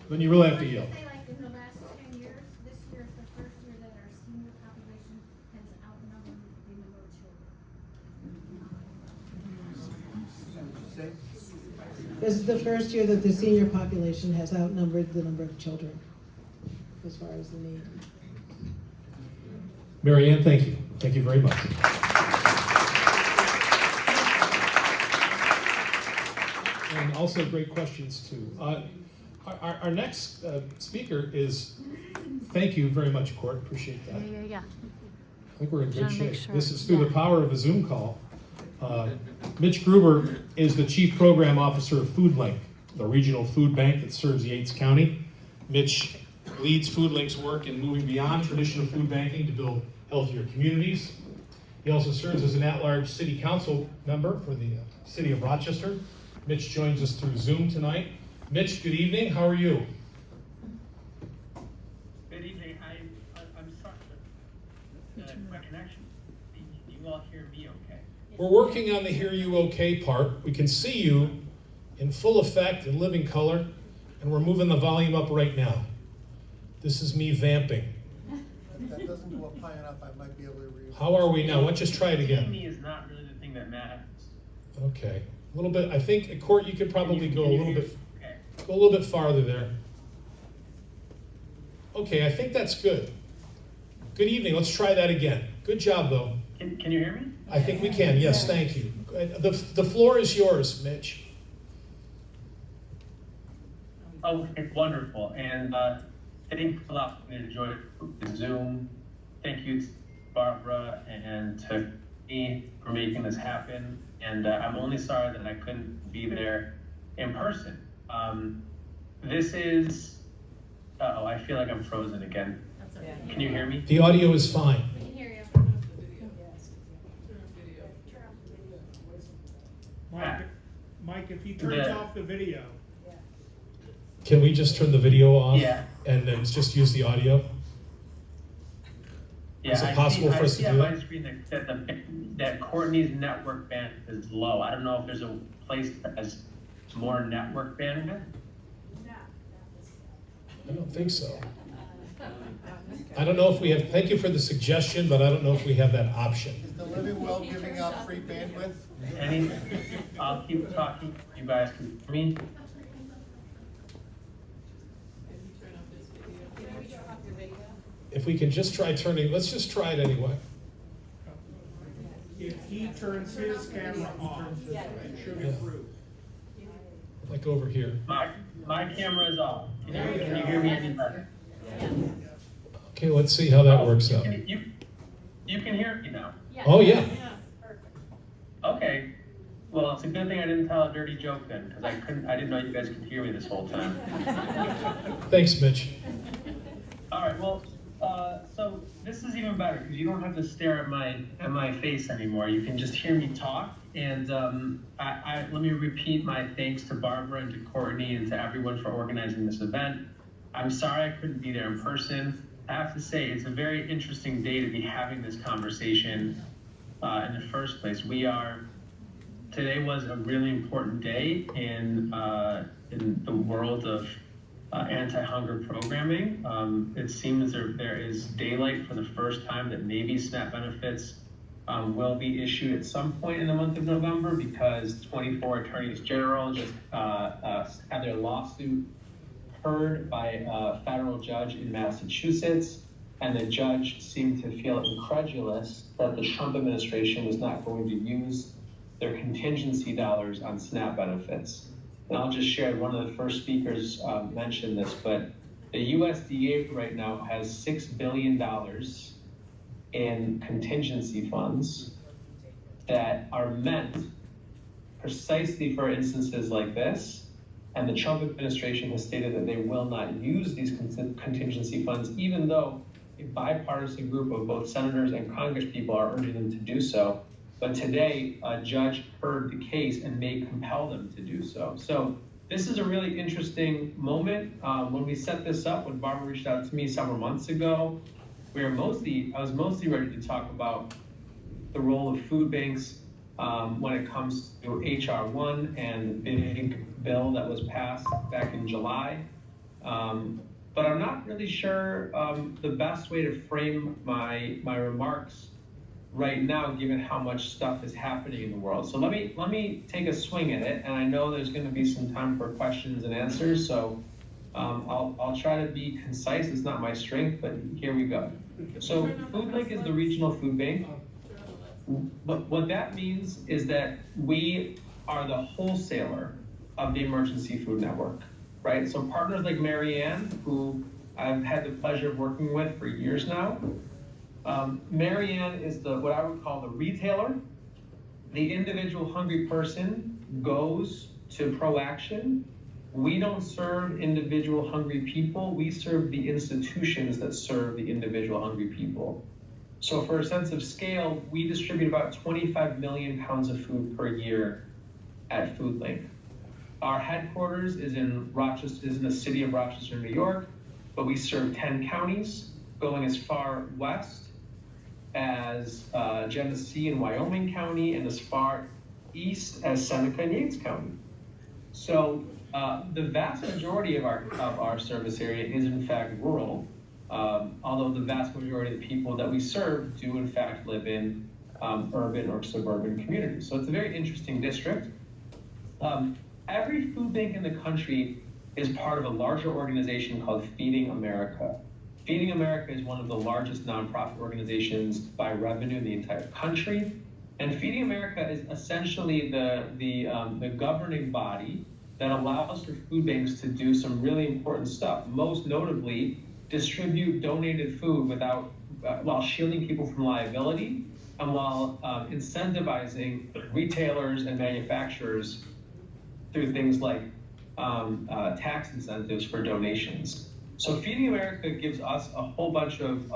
Then you really have to yell. I say, like, in the last 10 years, this year is the first year that our senior population has outnumbered the number of children. This is the first year that the senior population has outnumbered the number of children as far as the need. Marianne, thank you. Thank you very much. And also great questions too. Our next speaker is, thank you very much, Court, appreciate that. Yeah. I think we're in good shape. Sure. This is through the power of a Zoom call. Mitch Gruber is the Chief Program Officer of FoodLink, the regional food bank that serves Yates County. Mitch leads FoodLink's work in moving beyond traditional food banking to build healthier communities. He also serves as an at-large city council member for the city of Rochester. Mitch joins us through Zoom tonight. Mitch, good evening. How are you? Good evening. I'm sorry. My connection. Do you all hear me okay? We're working on the Hear You Okay part. We can see you in full effect in living color, and we're moving the volume up right now. This is me vamping. If that doesn't go up high enough, I might be able to read. How are we now? Why don't you just try it again? Me is not really the thing that matters. Okay. A little bit, I think, at Court, you could probably go a little bit, Okay. go a little bit farther there. Okay, I think that's good. Good evening. Let's try that again. Good job, though. Can you hear me? I think we can, yes, thank you. The floor is yours, Mitch. Oh, it's wonderful, and thanks a lot for the joy of Zoom. Thank you to Barbara and to me for making this happen, and I'm only sorry that I couldn't be there in person. This is, uh-oh, I feel like I'm frozen again. Can you hear me? The audio is fine. We can hear you. Mike, if he turns off the video. Can we just turn the video off? Yeah. And then just use the audio? Yeah, Is it possible for us to do on my that? screen that Courtney's network bandwidth is low. I don't know if there's a place that has more network bandwidth. I don't think so. I don't know if we have, thank you for the suggestion, but I don't know if we have that option. Is the living well giving out free bandwidth? I'll keep talking. You guys can hear me. If we can just try turning, let's just try it anyway. If he turns his camera on, it should improve. Like over here. My camera is off. Can you hear me any better? Okay, let's see how that works out. You can hear me now. Oh, yeah. Okay. Well, it's a good thing I didn't tell a dirty joke then, because I didn't know you guys could hear me this whole time. Thanks, Mitch. All right. Well, so this is even better because you don't have to stare at my face anymore. You can just hear me talk. And let me repeat my thanks to Barbara and to Courtney and to everyone for organizing this event. I'm sorry I couldn't be there in person. I have to say it's a very interesting day to be having this conversation in the first place. Today was a really important day in the world of anti-hunger programming. It seems there is daylight for the first time that maybe SNAP benefits will be issued at some point in the month of November because 24 attorneys general just had their lawsuit heard by a federal judge in Massachusetts, and the judge seemed to feel incredulous that the Trump administration was not going to use their contingency dollars on SNAP benefits. And I'll just share, one of the first speakers mentioned this, but the USDA right now has $6 billion in contingency funds that are meant precisely for instances like this. And the Trump administration has stated that they will not use these contingency funds, even though a bipartisan group of both senators and Congress people are urging them to do so. But today, a judge heard the case and may compel them to do so. So this is a really interesting moment. When we set this up, when Barbara reached out to me several months ago, I was mostly ready to talk about the role of food banks when it comes to HR 1 and the big bill that was passed back in July. But I'm not really sure the best way to frame my remarks right now, given how much stuff is happening in the world. So let me take a swing at it, and I know there's going to be some time for questions and answers. So I'll try to be concise. It's not my strength, but here we go. So FoodLink is the regional food bank. What that means is that we are the wholesaler of the emergency food network, right? So partners like Marianne, who I've had the pleasure of working with for years now. Marianne is what I would call the retailer. The individual hungry person goes to ProAction. We don't serve individual hungry people. We serve the institutions that serve the individual hungry people. So for a sense of scale, we distribute about 25 million pounds of food per year at FoodLink. Our headquarters is in the city of Rochester, New York, but we serve 10 counties, going as far west as Genesee and Wyoming County, and as far east as Seneca and Yates County. So the vast majority of our service area is in fact rural, although the vast majority of the people that we serve do in fact live in urban or suburban communities. So it's a very interesting district. Every food bank in the country is part of a larger organization called Feeding America. Feeding America is one of the largest nonprofit organizations by revenue in the entire country. And Feeding America is essentially the governing body that allows for food banks to do some really important stuff. Most notably, distribute donated food without, while shielding people from liability, and while incentivizing retailers and manufacturers through things like tax incentives for donations. So Feeding America gives us a whole bunch of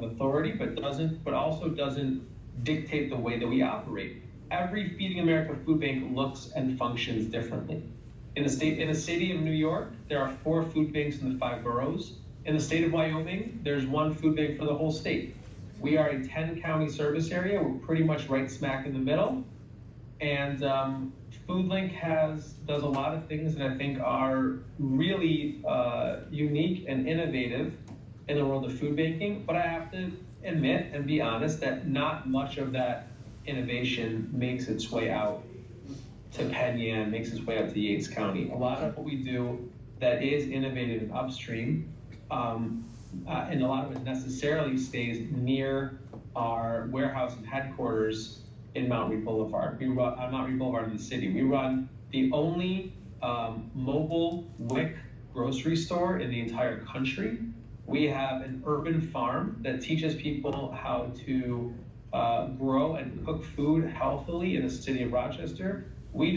authority, but also doesn't dictate the way that we operate. Every Feeding America food bank looks and functions differently. In the city of New York, there are 4 food banks in the 5 boroughs. In the state of Wyoming, there's 1 food bank for the whole state. We are a 10-county service area. We're pretty much right smack in the middle. And FoodLink does a lot of things that I think are really unique and innovative in the world of food banking. But I have to admit and be honest that not much of that innovation makes its way out to Penn, makes its way out to Yates County. A lot of what we do that is innovative and upstream, and a lot of it necessarily stays near our warehouse and headquarters in Mount Read Boulevard. We run on Mount Read Boulevard in the city. We run the only mobile WIC grocery store in the entire country. We have an urban farm that teaches people how to grow and cook food healthily in the city of Rochester. We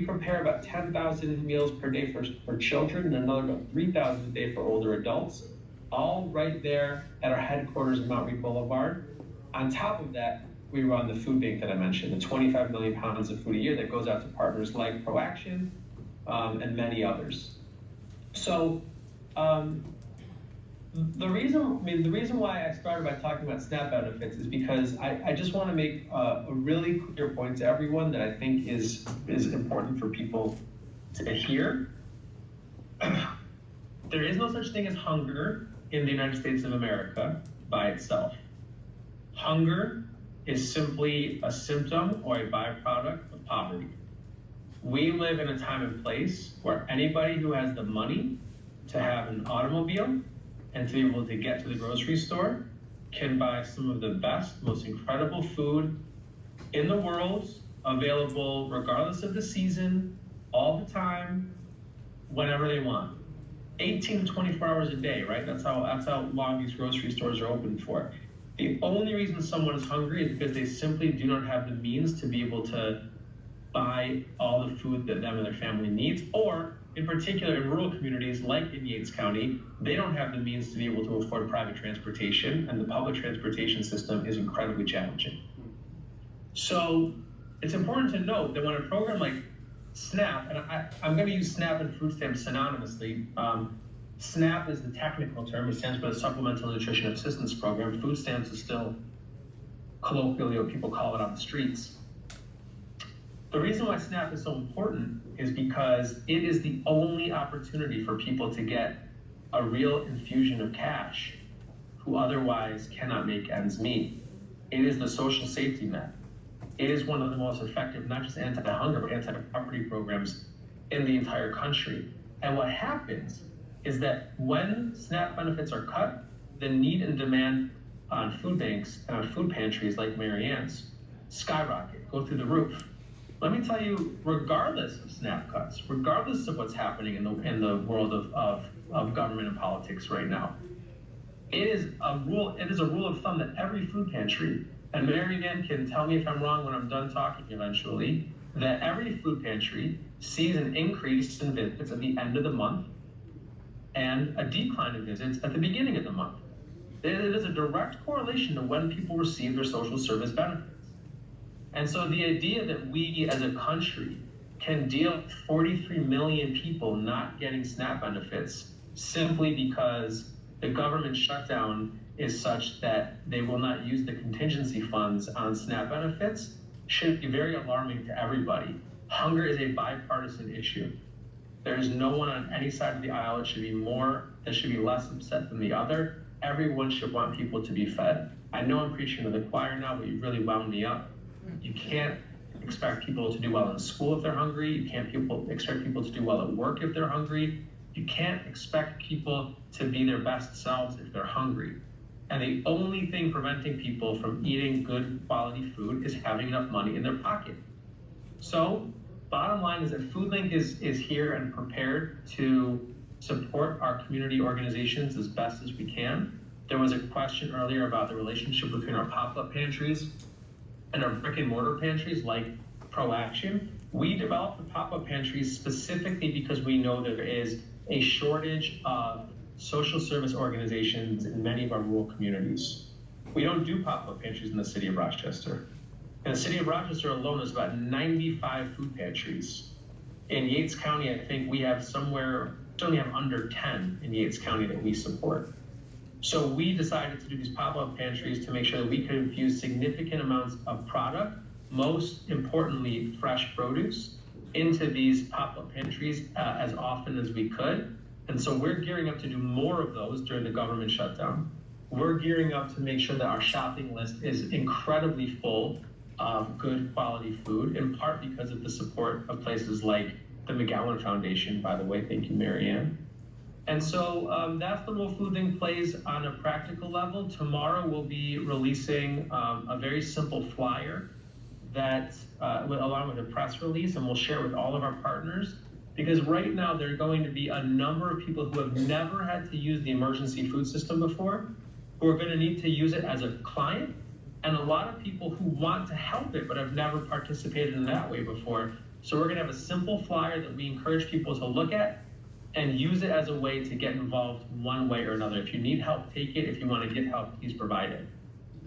prepare about 10,000 meals per day for children and another about 3,000 a day for older adults, all right there at our headquarters in Mount Read Boulevard. On top of that, we run the food bank that I mentioned, the 25 million pounds of food a year that goes out to partners like ProAction and many others. So the reason why I started by talking about SNAP benefits is because I just want to make a really clear point to everyone that I think is important for people to hear. There is no such thing as hunger in the United States of America by itself. Hunger is simply a symptom or a byproduct of poverty. We live in a time and place where anybody who has the money to have an automobile and to be able to get to the grocery store can buy some of the best, most incredible food in the world, available regardless of the season, all the time, whenever they want. 18 to 24 hours a day, right? That's how long these grocery stores are open for. The only reason someone is hungry is because they simply do not have the means to be able to buy all the food that them and their family needs, or in particular in rural communities like in Yates County, they don't have the means to be able to afford private transportation, and the public transportation system is incredibly challenging. So it's important to note that when a program like SNAP, and I'm going to use SNAP and food stamps synonymously. SNAP is the technical term. It stands for the Supplemental Nutrition Assistance Program. Food stamps is still colloquially what people call it on the streets. The reason why SNAP is so important is because it is the only opportunity for people to get a real infusion of cash who otherwise cannot make ends meet. It is the social safety net. It is one of the most effective, not just anti-hunger, but anti-poverty programs in the entire country. And what happens is that when SNAP benefits are cut, the need and demand on food banks and on food pantries like Marianne's skyrocket, go through the roof. Let me tell you, regardless of SNAP cuts, regardless of what's happening in the world of government and politics right now, it is a rule of thumb that every food pantry, and Marianne can tell me if I'm wrong when I'm done talking eventually, that every food pantry sees an increase in visits at the end of the month and a decline in visits at the beginning of the month. It is a direct correlation to when people receive their social service benefits. And so the idea that we as a country can deal with 43 million people not getting SNAP benefits simply because the government shutdown is such that they will not use the contingency funds on SNAP benefits should be very alarming to everybody. Hunger is a bipartisan issue. There is no one on any side of the aisle that should be less upset than the other. Everyone should want people to be fed. I know I'm preaching to the choir now, but you've really wound me up. You can't expect people to do well in school if they're hungry. You can't expect people to do well at work if they're hungry. You can't expect people to be their best selves if they're hungry. And the only thing preventing people from eating good quality food is having enough money in their pocket. So bottom line is that FoodLink is here and prepared to support our community organizations as best as we can. There was a question earlier about the relationship between our pop-up pantries and our brick and mortar pantries like ProAction. We developed the pop-up pantries specifically because we know there is a shortage of social service organizations in many of our rural communities. We don't do pop-up pantries in the city of Rochester. In the city of Rochester alone, there's about 95 food pantries. In Yates County, I think we have certainly have under 10 in Yates County that we support. So we decided to do these pop-up pantries to make sure that we could infuse significant amounts of product, most importantly, fresh produce, into these pop-up pantries as often as we could. And so we're gearing up to do more of those during the government shutdown. We're gearing up to make sure that our shopping list is incredibly full of good quality food, in part because of the support of places like the McGowan Foundation, by the way. Thank you, Marianne. And so that's the role FoodLink plays on a practical level. Tomorrow we'll be releasing a very simple flyer that, along with a press release, and we'll share it with all of our partners. Because right now there are going to be a number of people who have never had to use the emergency food system before, who are going to need to use it as a client, and a lot of people who want to help it but have never participated in that way before. So we're going to have a simple flyer that we encourage people to look at and use it as a way to get involved one way or another. If you need help, take it. If you want to get help, please provide it.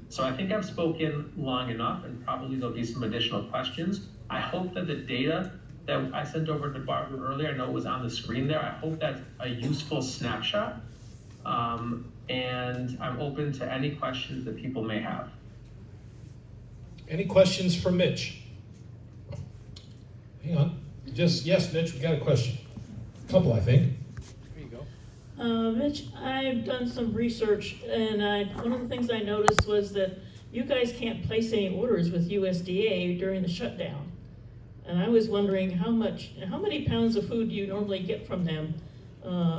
So I think I've spoken long enough, and probably there'll be some additional questions. I hope that the data that I sent over to Barbara earlier, I know it was on the screen there, I hope that's a useful snapshot. And I'm open to any questions that people may have. Any questions for Mitch? Hang on. Yes, Mitch, we got a question. A couple, I think. There you go. Mitch, I've done some research, and one of the things I noticed was that you guys can't place any orders with USDA during the shutdown. And I was wondering how many pounds of food do you normally get from them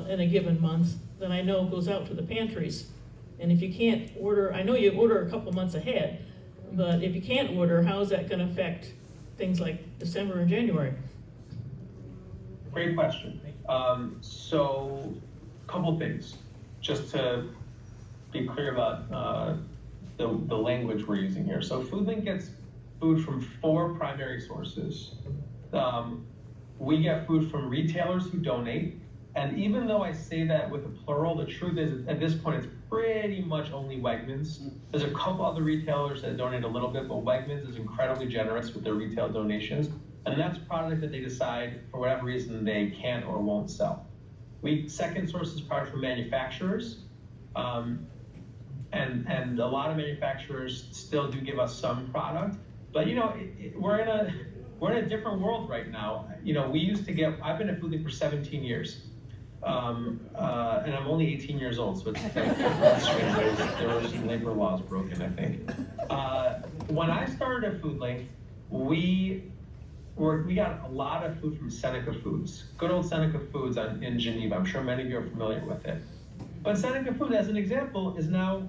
in a given month that I know goes out to the pantries? And if you can't order, I know you order a couple months ahead, but if you can't order, how is that going to affect things like December and January? Great question. So a couple things, just to be clear about the language we're using here. So FoodLink gets food from 4 primary sources. We get food from retailers who donate, and even though I say that with a plural, the truth is at this point it's pretty much only Wegmans. There's a couple other retailers that donate a little bit, but Wegmans is incredibly generous with their retail donations, and that's product that they decide for whatever reason they can or won't sell. Second source is product from manufacturers, and a lot of manufacturers still do give us some product. But we're in a different world right now. We used to get. I've been at FoodLink for 17 years, and I'm only 18 years old, so that's strange. There were some labor laws broken, I think. When I started at FoodLink, we got a lot of food from Seneca Foods, good old Seneca Foods in Geneva. I'm sure many of you are familiar with it. But Seneca Foods, as an example, is now,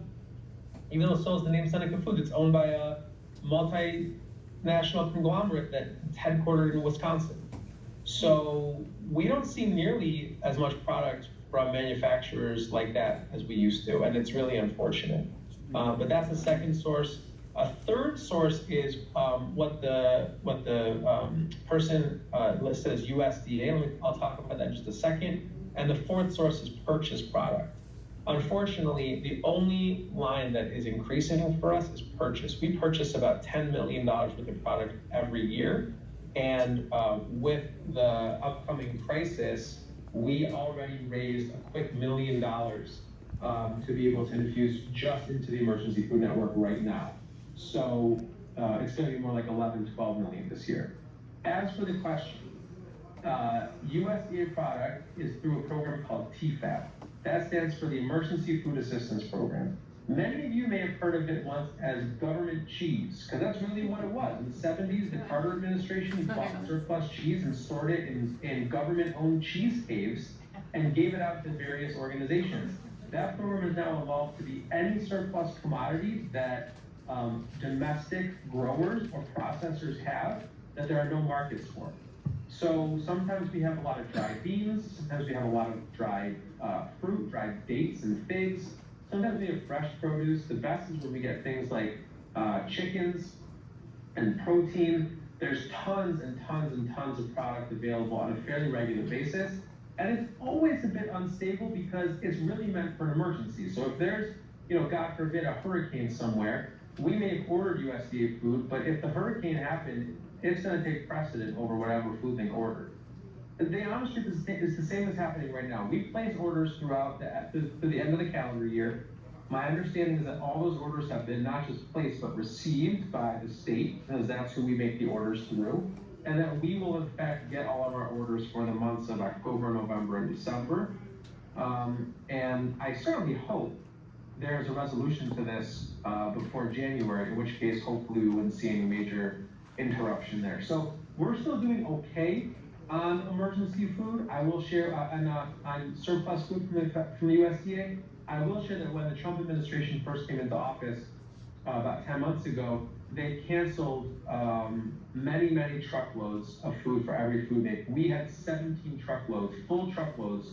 even though it still has the name Seneca Foods, it's owned by a multinational conglomerate that's headquartered in Wisconsin. So we don't see nearly as much product from manufacturers like that as we used to, and it's really unfortunate. But that's a second source. A third source is what the person listed as USDA. I'll talk about that in just a second. And the fourth source is purchased product. Unfortunately, the only line that is increasing for us is purchase. We purchase about $10 million worth of product every year. And with the upcoming crisis, we already raised a quick $1 million to be able to infuse just into the emergency food network right now. So it's going to be more like 11, 12 million this year. As for the question, USDA product is through a program called TFAP. That stands for the Emergency Food Assistance Program. Many of you may have heard of it once as government cheese, because that's really what it was. In the 70s, the Carter administration bought surplus cheese and stored it in government-owned cheese caves and gave it out to various organizations. That program now evolved to be any surplus commodity that domestic growers or processors have that there are no markets for. So sometimes we have a lot of dried beans, sometimes we have a lot of dried fruit, dried dates and figs. Sometimes we have fresh produce. The best is when we get things like chickens and protein. There's tons and tons and tons of product available on a fairly regular basis. And it's always a bit unstable because it's really meant for an emergency. So if there's, God forbid, a hurricane somewhere, we may have ordered USDA food, but if the hurricane happened, it's going to take precedent over whatever food they ordered. And the honest truth is the same that's happening right now. We place orders throughout through the end of the calendar year. My understanding is that all those orders have been not just placed, but received by the state, because that's who we make the orders through. And that we will, in fact, get all of our orders for the months of October, November, and December. And I certainly hope there's a resolution to this before January, in which case, hopefully, we wouldn't see any major interruption there. So we're still doing okay on emergency food. I will share on surplus food from the USDA. I will share that when the Trump administration first came into office about 10 months ago, they canceled many, many truckloads of food for every food bank. We had 17 truckloads, full truckloads,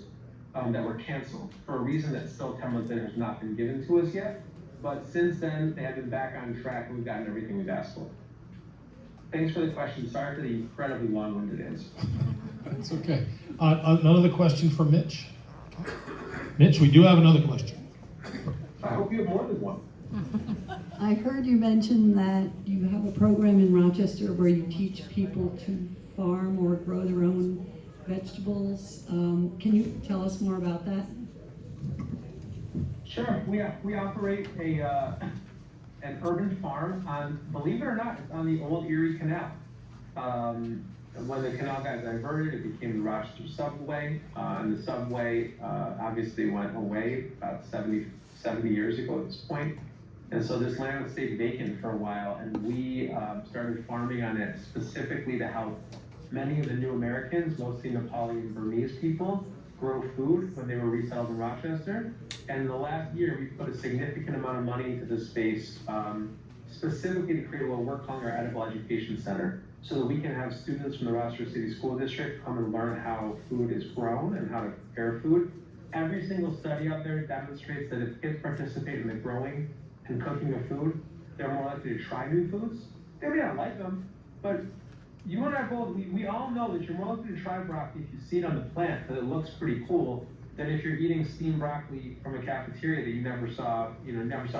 that were canceled for a reason that still 10 months in has not been given to us yet. But since then, they have been back on track and we've gotten everything we've asked for. Thanks for the question. Sorry for the incredibly long-winded answer. That's okay. Another question for Mitch. Mitch, we do have another question. I hope you have more than one. I heard you mention that you have a program in Rochester where you teach people to farm or grow their own vegetables. Can you tell us more about that? Sure. We operate an urban farm on, believe it or not, it's on the old Erie Canal. When the canal got diverted, it became the Rochester subway, and the subway obviously went away about 70 years ago at this point. And so this land stayed vacant for a while, and we started farming on it specifically to help many of the new Americans, mostly Nepali and Burmese people, grow food when they were resettled in Rochester. And in the last year, we've put a significant amount of money into this space, specifically to create what we're calling our Edible Education Center, so that we can have students from the Rochester City School District come and learn how food is grown and how to prepare food. Every single study out there demonstrates that if kids participate in the growing and cooking of food, they're more likely to try new foods. They may not like them, but you and I both, we all know that you're more likely to try broccoli if you see it on the plant, because it looks pretty cool, than if you're eating steamed broccoli from a cafeteria that you never saw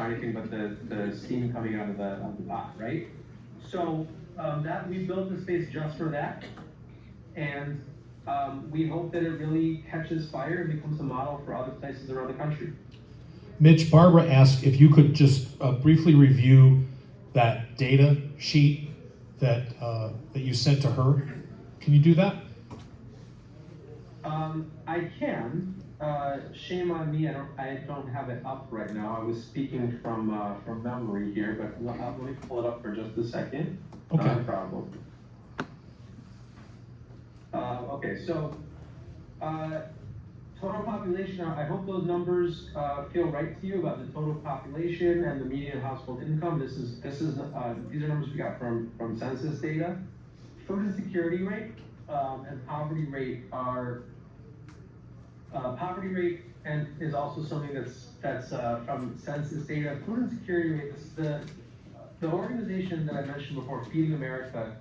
anything but the steam coming out of the pot, right? So that we built the space just for that, and we hope that it really catches fire and becomes a model for other places around the country. Mitch, Barbara asked if you could just briefly review that data sheet that you sent to her. Can you do that? I can. Shame on me, I don't have it up right now. I was speaking from memory here, but let me pull it up for just a second. Okay. No problem. Okay, so total population, I hope those numbers feel right to you about the total population and the median household income. These are numbers we got from census data. Food insecurity rate and poverty rate are poverty rate and is also something that's from census data. Food insecurity rate is the organization that I mentioned before, Feeding America,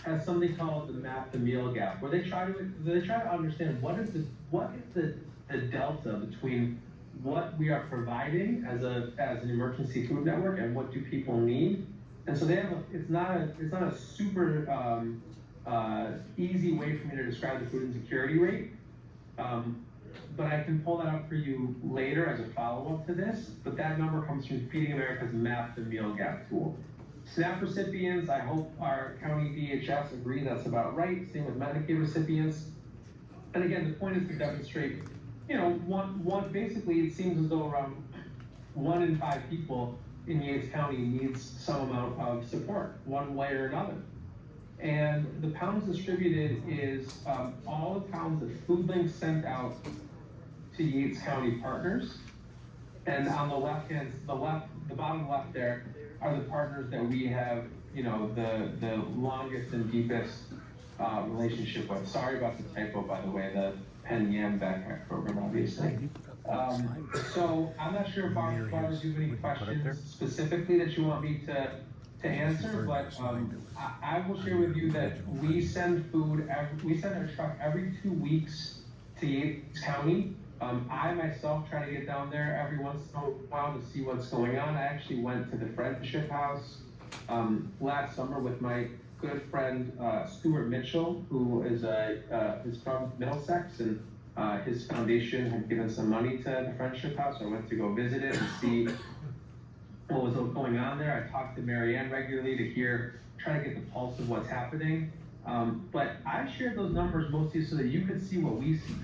has something called the Map the Meal Gap, where they try to understand what is the delta between what we are providing as an emergency food network and what do people need. And so it's not a super easy way for me to describe the food insecurity rate. But I can pull that up for you later as a follow-up to this. But that number comes from Feeding America's Map the Meal Gap tool. SNAP recipients, I hope our county DHS agree that's about right. Same with Medicaid recipients. And again, the point is to demonstrate, basically it seems as though around 1 in 5 people in Yates County needs some amount of support, one way or another. And the pounds distributed is all the pounds that Food Link sent out to Yates County partners. And on the the bottom left there are the partners that we have, the longest and deepest relationship with. Sorry about the typo, by the way, the Penn Yam backpack program, obviously. So I'm not sure if Barbara, you have any questions specifically that you want me to answer, but I will share with you that we send food, we send our truck every 2 weeks to Yates County. I myself try to get down there every once in a while to see what's going on. I actually went to the Friendship House last summer with my good friend Stuart Mitchell, who is from Middlesex, and his foundation had given some money to the Friendship House. So I went to go visit it and see what was going on there. I talked to Marianne regularly to try to get the pulse of what's happening. But I shared those numbers mostly so that you could see what we see.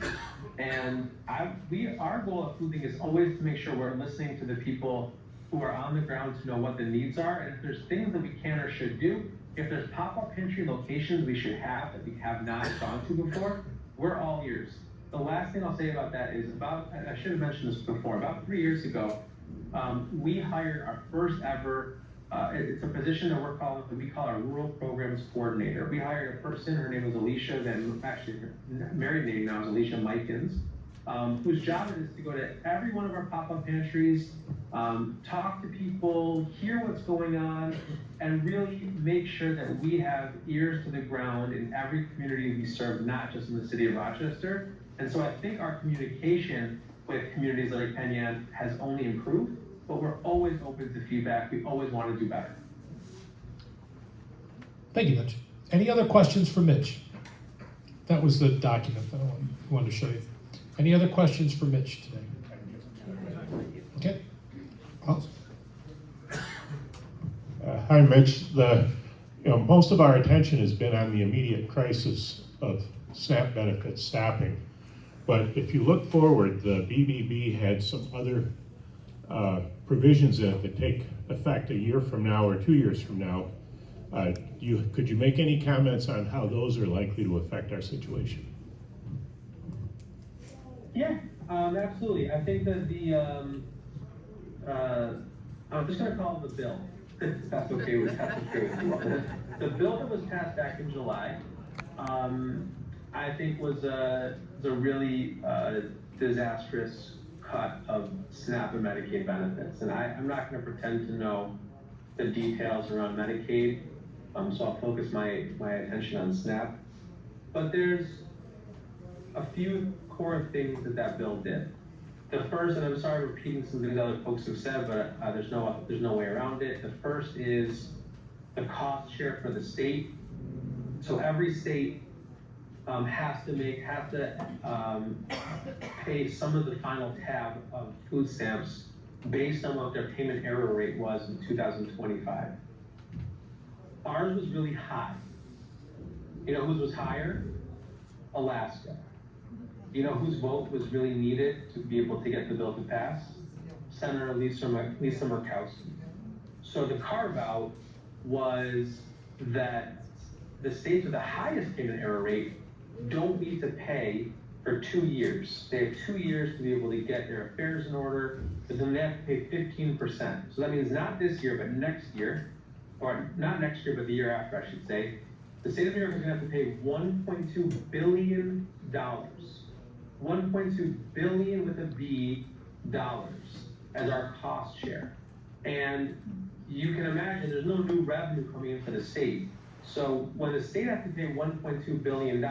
And our goal at Foodlink is always to make sure we're listening to the people who are on the ground to know what the needs are. And if there's things that we can or should do, if there's pop-up pantry locations we should have that we have not gone to before, we're all ears. The last thing I'll say about that is I should have mentioned this before, about 3 years ago, we hired our first ever, it's a position that we call our Rural Programs Coordinator. We hired a person, her name was Alicia, her married name now is Alicia Mikens, whose job it is to go to every one of our pop-up pantries, talk to people, hear what's going on, and really make sure that we have ears to the ground in every community we serve, not just in the city of Rochester. And so I think our communication with communities like Penn has only improved, but we're always open to feedback. We always want to do better. Thank you, Mitch. Any other questions for Mitch? That was the document that I wanted to show you. Any other questions for Mitch today? Okay. Awesome. Hi, Mitch. Most of our attention has been on the immediate crisis of SNAP benefits stopping. But if you look forward, the BBB had some other provisions in it that take effect a year from now or 2 years from now. Could you make any comments on how those are likely to affect our situation? Yeah, absolutely. I think that I'm just going to call it the bill. If that's okay with you. The bill that was passed back in July, I think was a really disastrous cut of SNAP and Medicaid benefits. And I'm not going to pretend to know the details around Medicaid, so I'll focus my attention on SNAP. But there's a few core things that bill did. The first, and I'm sorry repeating some things other folks have said, but there's no way around it. The first is the cost share for the state. So every state has to pay some of the final tab of food stamps based on what their payment error rate was in 2025. Ours was really high. You know whose was higher? Alaska. You know whose vote was really needed to be able to get the bill to pass? Senator Lisa Murkowski. So the carve-out was that the states with the highest payment error rate don't need to pay for 2 years. They have 2 years to be able to get their affairs in order, but then they have to pay 15%. So that means not this year, but next year, or not next year, but the year after, I should say, the state of New York is gonna have to pay $1.2 billion. 1.2 billion with a B dollars as our cost share. And you can imagine there's no new revenue coming in for the state. So when the state has to pay $1.2 billion,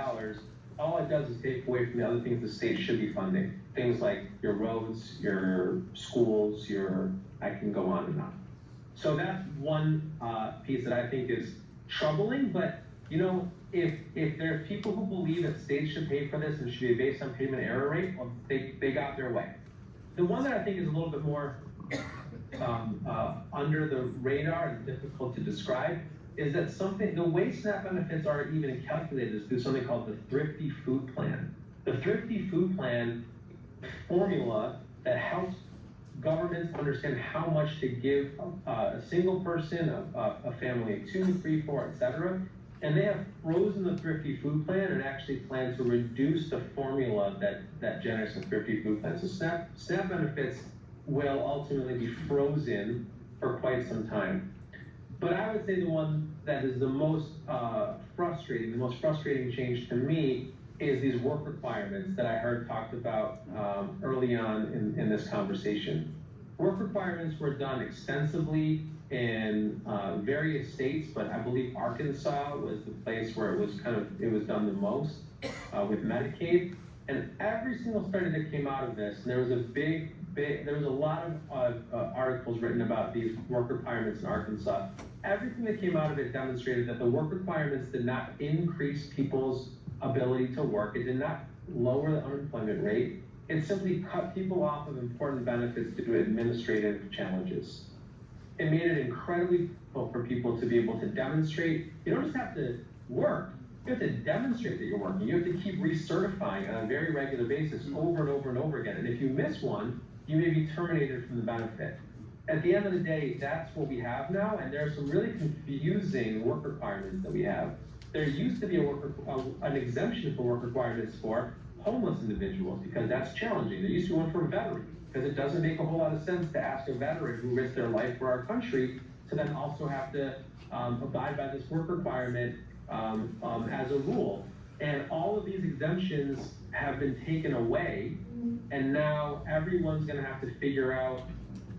all it does is take away from the other things the state should be funding. Things like your roads, your schools, I can go on and on. So that's one piece that I think is troubling, but you know, if there are people who believe that states should pay for this and should be based on payment error rate, well, they got their way. The one that I think is a little bit more under the radar and difficult to describe is that the way SNAP benefits are even calculated is through something called the Thrifty Food Plan. The Thrifty Food Plan formula that helps governments understand how much to give a single person, a family of 2, 3, 4, etc. And they have frozen the Thrifty Food Plan and actually plan to reduce the formula that generates the Thrifty Food Plan. So SNAP benefits will ultimately be frozen for quite some time. But I would say the one that is the most frustrating change to me is these work requirements that I heard talked about early on in this conversation. Work requirements were done extensively in various states, but I believe Arkansas was the place where it was done the most with Medicaid. And every single study that came out of this, and there was a lot of articles written about these work requirements in Arkansas. Everything that came out of it demonstrated that the work requirements did not increase people's ability to work. It did not lower the unemployment rate. It simply cut people off of important benefits due to administrative challenges. It made it incredibly difficult for people to be able to demonstrate. You don't just have to work, you have to demonstrate that you're working. You have to keep recertifying on a very regular basis over and over and over again. And if you miss one, you may be terminated from the benefit. At the end of the day, that's what we have now, and there are some really confusing work requirements that we have. There used to be an exemption for work requirements for homeless individuals, because that's challenging. There used to be one for a veteran, because it doesn't make a whole lot of sense to ask a veteran who risked their life for our country to then also have to abide by this work requirement as a rule. And all of these exemptions have been taken away, and now everyone's gonna have to figure out,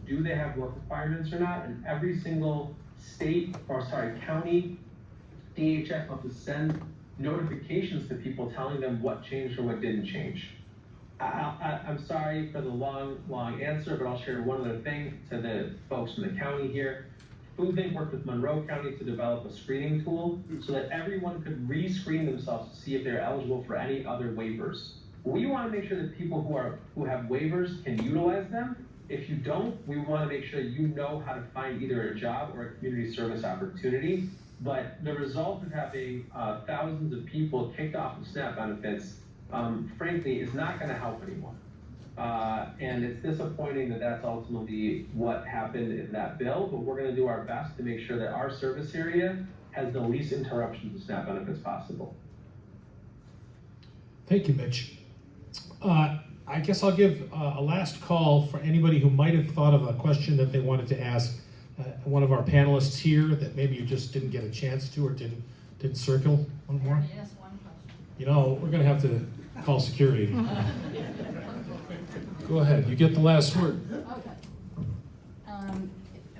do they have work requirements or not? And every single county, DHS will have to send notifications to people telling them what changed or what didn't change. I'm sorry for the long answer, but I'll share one other thing to the folks from the county here. Food Bank worked with Monroe County to develop a screening tool so that everyone could re-screen themselves to see if they're eligible for any other waivers. We want to make sure that people who have waivers can utilize them. If you don't, we want to make sure you know how to find either a job or a community service opportunity. But the result of having thousands of people kicked off of SNAP benefits, frankly, is not going to help anyone. And it's disappointing that that's ultimately what happened in that bill, but we're going to do our best to make sure that our service area has the least interruptions to SNAP benefits possible. Thank you, Mitch. I guess I'll give a last call for anybody who might have thought of a question that they wanted to ask one of our panelists here that maybe you just didn't get a chance to or didn't circle. One more? Yes, one question. You know, we're gonna have to call security. Go ahead, you get the last word. Okay.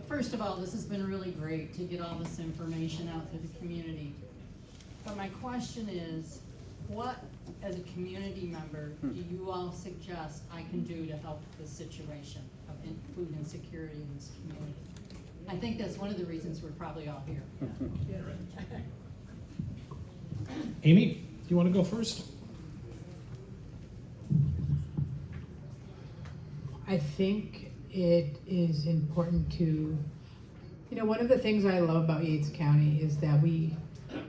First of all, this has been really great to get all this information out to the community. But my question is, what, as a community member, do you all suggest I can do to help the situation of food insecurity in this community? I think that's one of the reasons we're probably all here. Amy, do you want to go first? I think it is important to, one of the things I love about Yates County is that we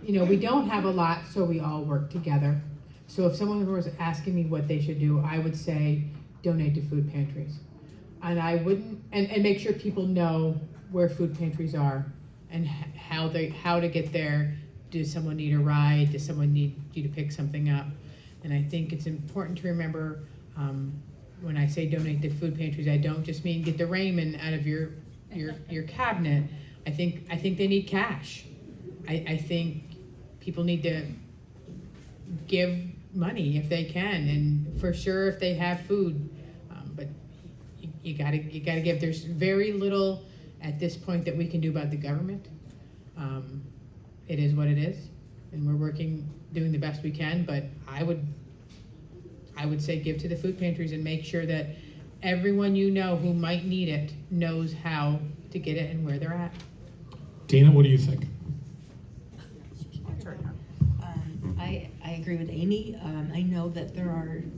don't have a lot, so we all work together. So if someone was asking me what they should do, I would say donate to food pantries. And I wouldn't, and make sure people know where food pantries are and how to get there. Does someone need a ride? Does someone need you to pick something up? And I think it's important to remember, when I say donate to food pantries, I don't just mean get the ramen out of your cabinet. I think they need cash. I think people need to give money if they can, and for sure if they have food. But you gotta give. There's very little at this point that we can do about the government. It is what it is, and we're doing the best we can. But I would say give to the food pantries and make sure that everyone you know who might need it knows how to get it and where they're at. Dana, what do you think? I agree with Amy. I know that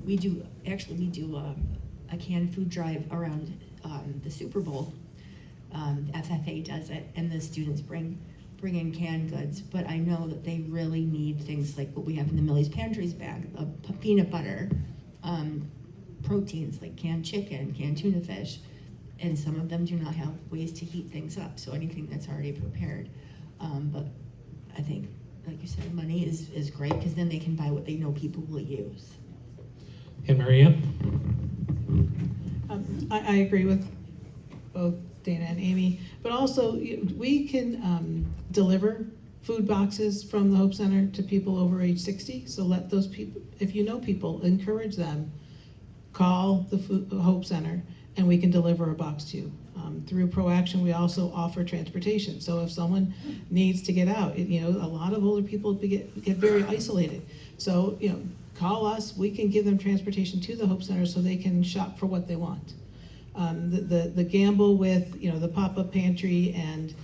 we do a canned food drive around the Super Bowl. FFA does it, and the students bring in canned goods, but I know that they really need things like what we have in the Millie's Pantries bag, peanut butter, proteins like canned chicken, canned tuna fish, and some of them do not have ways to heat things up, so anything that's already prepared. But I think, like you said, money is great, because then they can buy what they know people will use. And Marianne? I agree with both Dana and Amy, but also we can deliver food boxes from the Hope Center to people over age 60. So let those people, if you know people, encourage them, call the Hope Center and we can deliver a box to you. Through ProAction, we also offer transportation. So if someone needs to get out, a lot of older people get very isolated. So, call us, we can give them transportation to the Hope Center so they can shop for what they want. The gamble with, the pop-up pantry and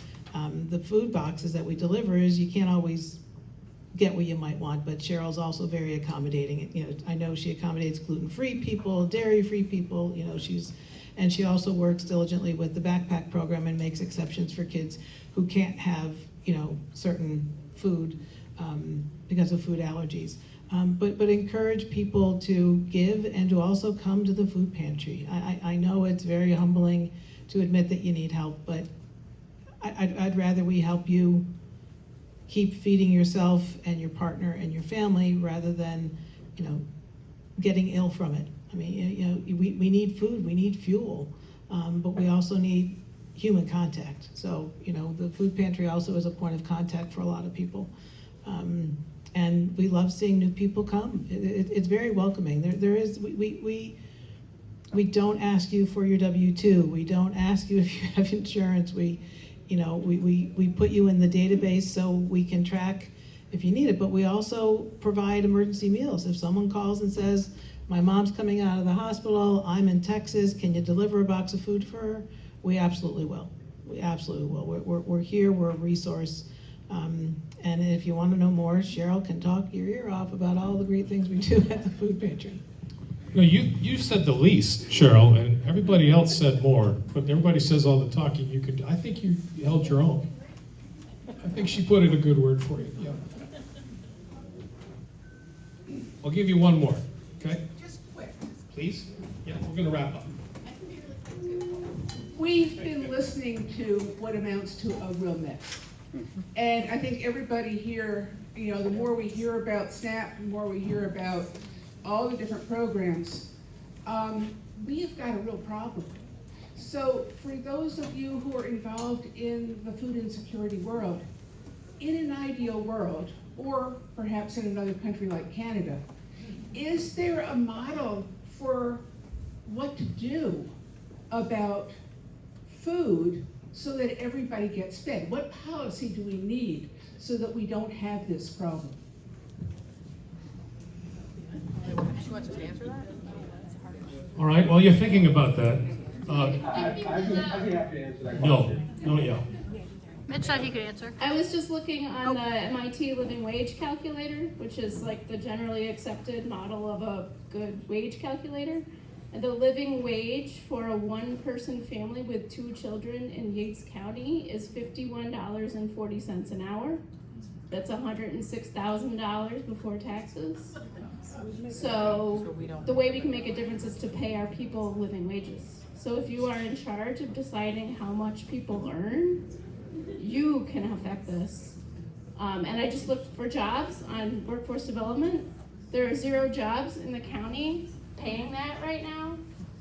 the food boxes that we deliver is you can't always get what you might want, but Cheryl's also very accommodating. I know she accommodates gluten-free people, dairy-free people, and she also works diligently with the backpack program and makes exceptions for kids who can't have, certain food because of food allergies. But encourage people to give and to also come to the food pantry. I know it's very humbling to admit that you need help, but I'd rather we help you keep feeding yourself and your partner and your family rather than, getting ill from it. I mean, we need food, we need fuel, but we also need human contact. So, the food pantry also is a point of contact for a lot of people. And we love seeing new people come. It's very welcoming. We don't ask you for your W-2. We don't ask you if you have insurance. We put you in the database so we can track if you need it, but we also provide emergency meals. If someone calls and says, my mom's coming out of the hospital, I'm in Texas, can you deliver a box of food for her? We absolutely will. We absolutely will. We're here, we're a resource. And if you want to know more, Cheryl can talk your ear off about all the great things we do at the food pantry. You said the least, Cheryl, and everybody else said more, but everybody says all the talking you could do. I think you held your own. I think she put in a good word for you. Yeah. I'll give you one more, okay? Just quick. Please? Yeah, we're going to wrap up. We've been listening to what amounts to a real mess. And I think everybody here, the more we hear about SNAP, the more we hear about all the different programs, we have got a real problem. So for those of you who are involved in the food insecurity world, in an ideal world, or perhaps in another country like Canada, is there a model for what to do about food so that everybody gets fed? What policy do we need so that we don't have this problem? She wants us to answer that? All right, well, you're thinking about that. I'd be happy to answer that question. No, don't yell. Mitch thought he could answer. I was just looking on the MIT living wage calculator, which is like the generally accepted model of a good wage calculator. And the living wage for a one-person family with 2 children in Yates County is $51.40 an hour. That's $106,000 before taxes. So the way we can make a difference is to pay our people living wages. So if you are in charge of deciding how much people earn, you can affect this. And I just looked for jobs on workforce development. There are 0 jobs in the county paying that right now.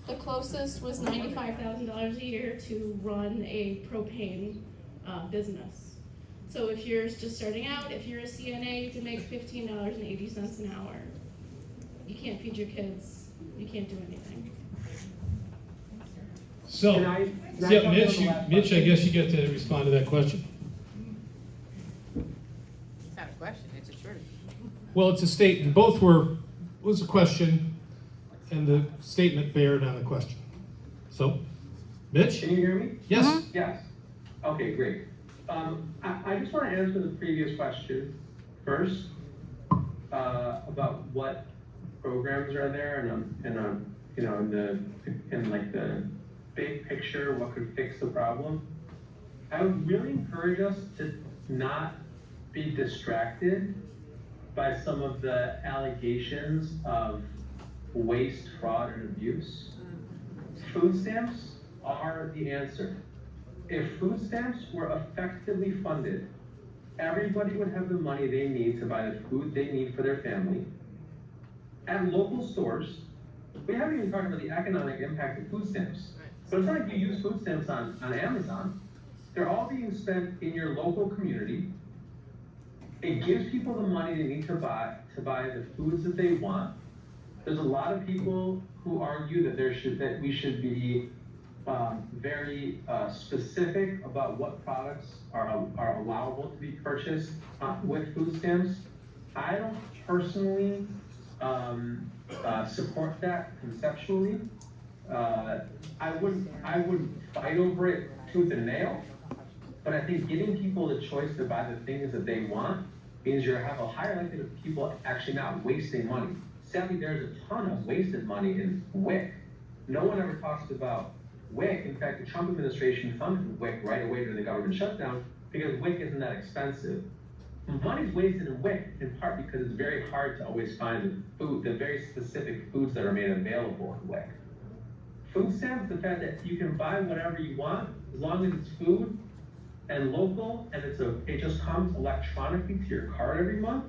The closest was $95,000 a year to run a propane business. So if you're just starting out, if you're a CNA, you can make $15.80 an hour. You can't feed your kids. You can't do anything. So, Can I yeah, Mitch, I guess you get to respond to that question. It's not a question, it's a shortage. Well, it's a statement. Both was a question, and the statement bared on the question. So, Mitch? Can you hear me? Yes. Yes. Okay, great. I just want to answer the previous question first about what programs are there in like the big picture, what could fix the problem. I would really encourage us to not be distracted by some of the allegations of waste, fraud, and abuse. Food stamps are the answer. If food stamps were effectively funded, everybody would have the money they need to buy the food they need for their family at local stores We haven't even talked about the economic impact of food stamps. But it's not like you use food stamps on Amazon. They're all being spent in your local community. It gives people the money they need to buy the foods that they want. There's a lot of people who argue that we should be very specific about what products are allowable to be purchased with food stamps. I don't personally support that conceptually. I wouldn't fight over it tooth and nail, but I think giving people the choice to buy the things that they want means you have a higher likelihood of people actually not wasting money. Sadly, there's a ton of wasted money in WIC. No one ever talks about WIC. In fact, the Trump administration funded WIC right away during the government shutdown because WIC isn't that expensive. Money's wasted in WIC in part because it's very hard to always find the very specific foods that are made available in WIC. Food stamps, the fact that you can buy whatever you want as long as it's food and local, and it just comes electronically to your card every month.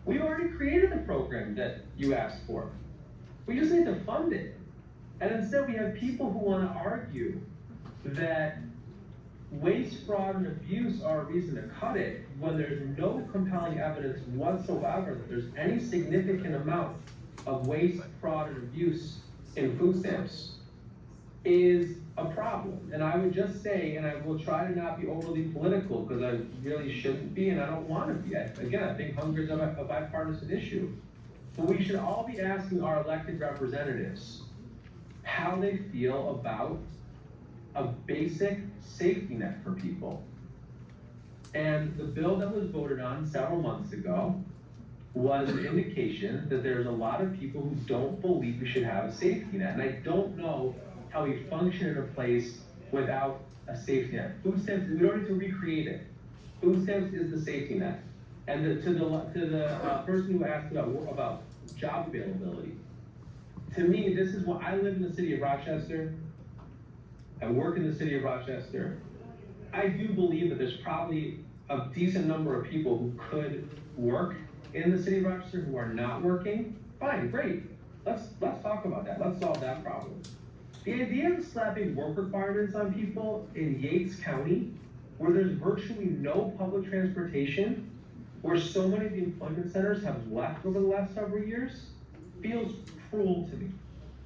We already created the program that you asked for. We just need to fund it. And instead we have people who want to argue that waste, fraud, and abuse are a reason to cut it when there's no compelling evidence whatsoever that there's any significant amount of waste, fraud, and abuse in food stamps is a problem. And I would just say, and I will try to not be overly political because I really shouldn't be and I don't want to be. Again, I think hunger is a bipartisan issue. But we should all be asking our elected representatives how they feel about a basic safety net for people. And the bill that was voted on several months ago was an indication that there's a lot of people who don't believe we should have a safety net. And I don't know how we function in a place without a safety net. Food stamps, we don't need to recreate it. Food stamps is the safety net. And to the person who asked about job availability, to me, this is what I live in the city of Rochester. I work in the city of Rochester. I do believe that there's probably a decent number of people who could work in the city of Rochester who are not working. Fine, great. Let's talk about that. Let's solve that problem. The idea of slapping work requirements on people in Yates County, where there's virtually no public transportation, where so many of the employment centers have left over the last several years, feels cruel to me.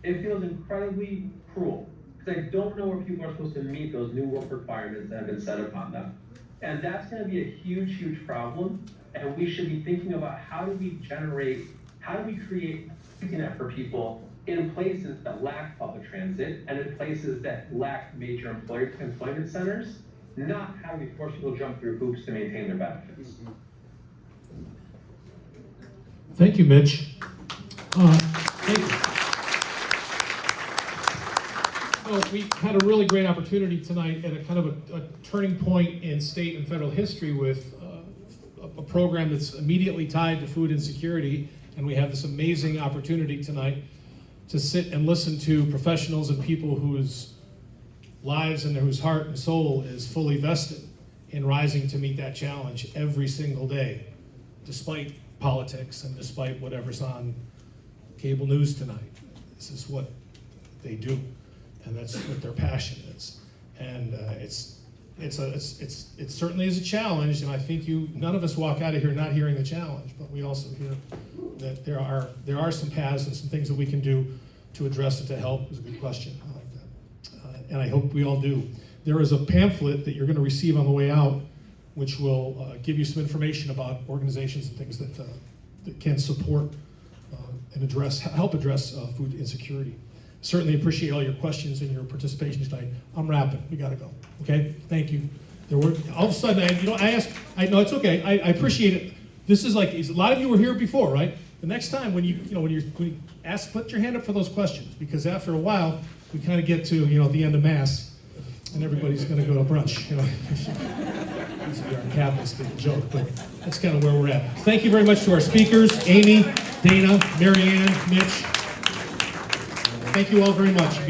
It feels incredibly cruel, because I don't know where people are supposed to meet those new work requirements that have been set upon them. And that's going to be a huge, huge problem, and we should be thinking about how do we create a safety net for people in places that lack public transit and in places that lack major employment centers, not how we force people to jump through hoops to maintain their benefits. Thank you, Mitch. Thank you. Well, we had a really great opportunity tonight at a kind of a turning point in state and federal history with a program that's immediately tied to food insecurity, and we have this amazing opportunity tonight to sit and listen to professionals and people whose lives and whose heart and soul is fully vested in rising to meet that challenge every single day, despite politics and despite whatever's on cable news tonight. This is what they do, and that's what their passion is. And it certainly is a challenge, and I think none of us walk out of here not hearing the challenge, but we also hear that there are some paths and some things that we can do to address it to help. Is a good question. I like that, and I hope we all do. There is a pamphlet that you're going to receive on the way out, which will give you some information about organizations and things that can support and help address food insecurity. Certainly appreciate all your questions and your participation tonight. I'm wrapping. We got to go. Okay. Thank you. There were all of a sudden I know it's okay. I appreciate it. This is like a lot of you were here before, right? The next time when you ask, put your hand up for those questions, because after a while we kind of get to the end of mass, and everybody's going to go to brunch. This is our Catholic joke, but that's kind of where we're at. Thank you very much to our speakers, Amy, Dana, Marianne, Mitch. Thank you all very much.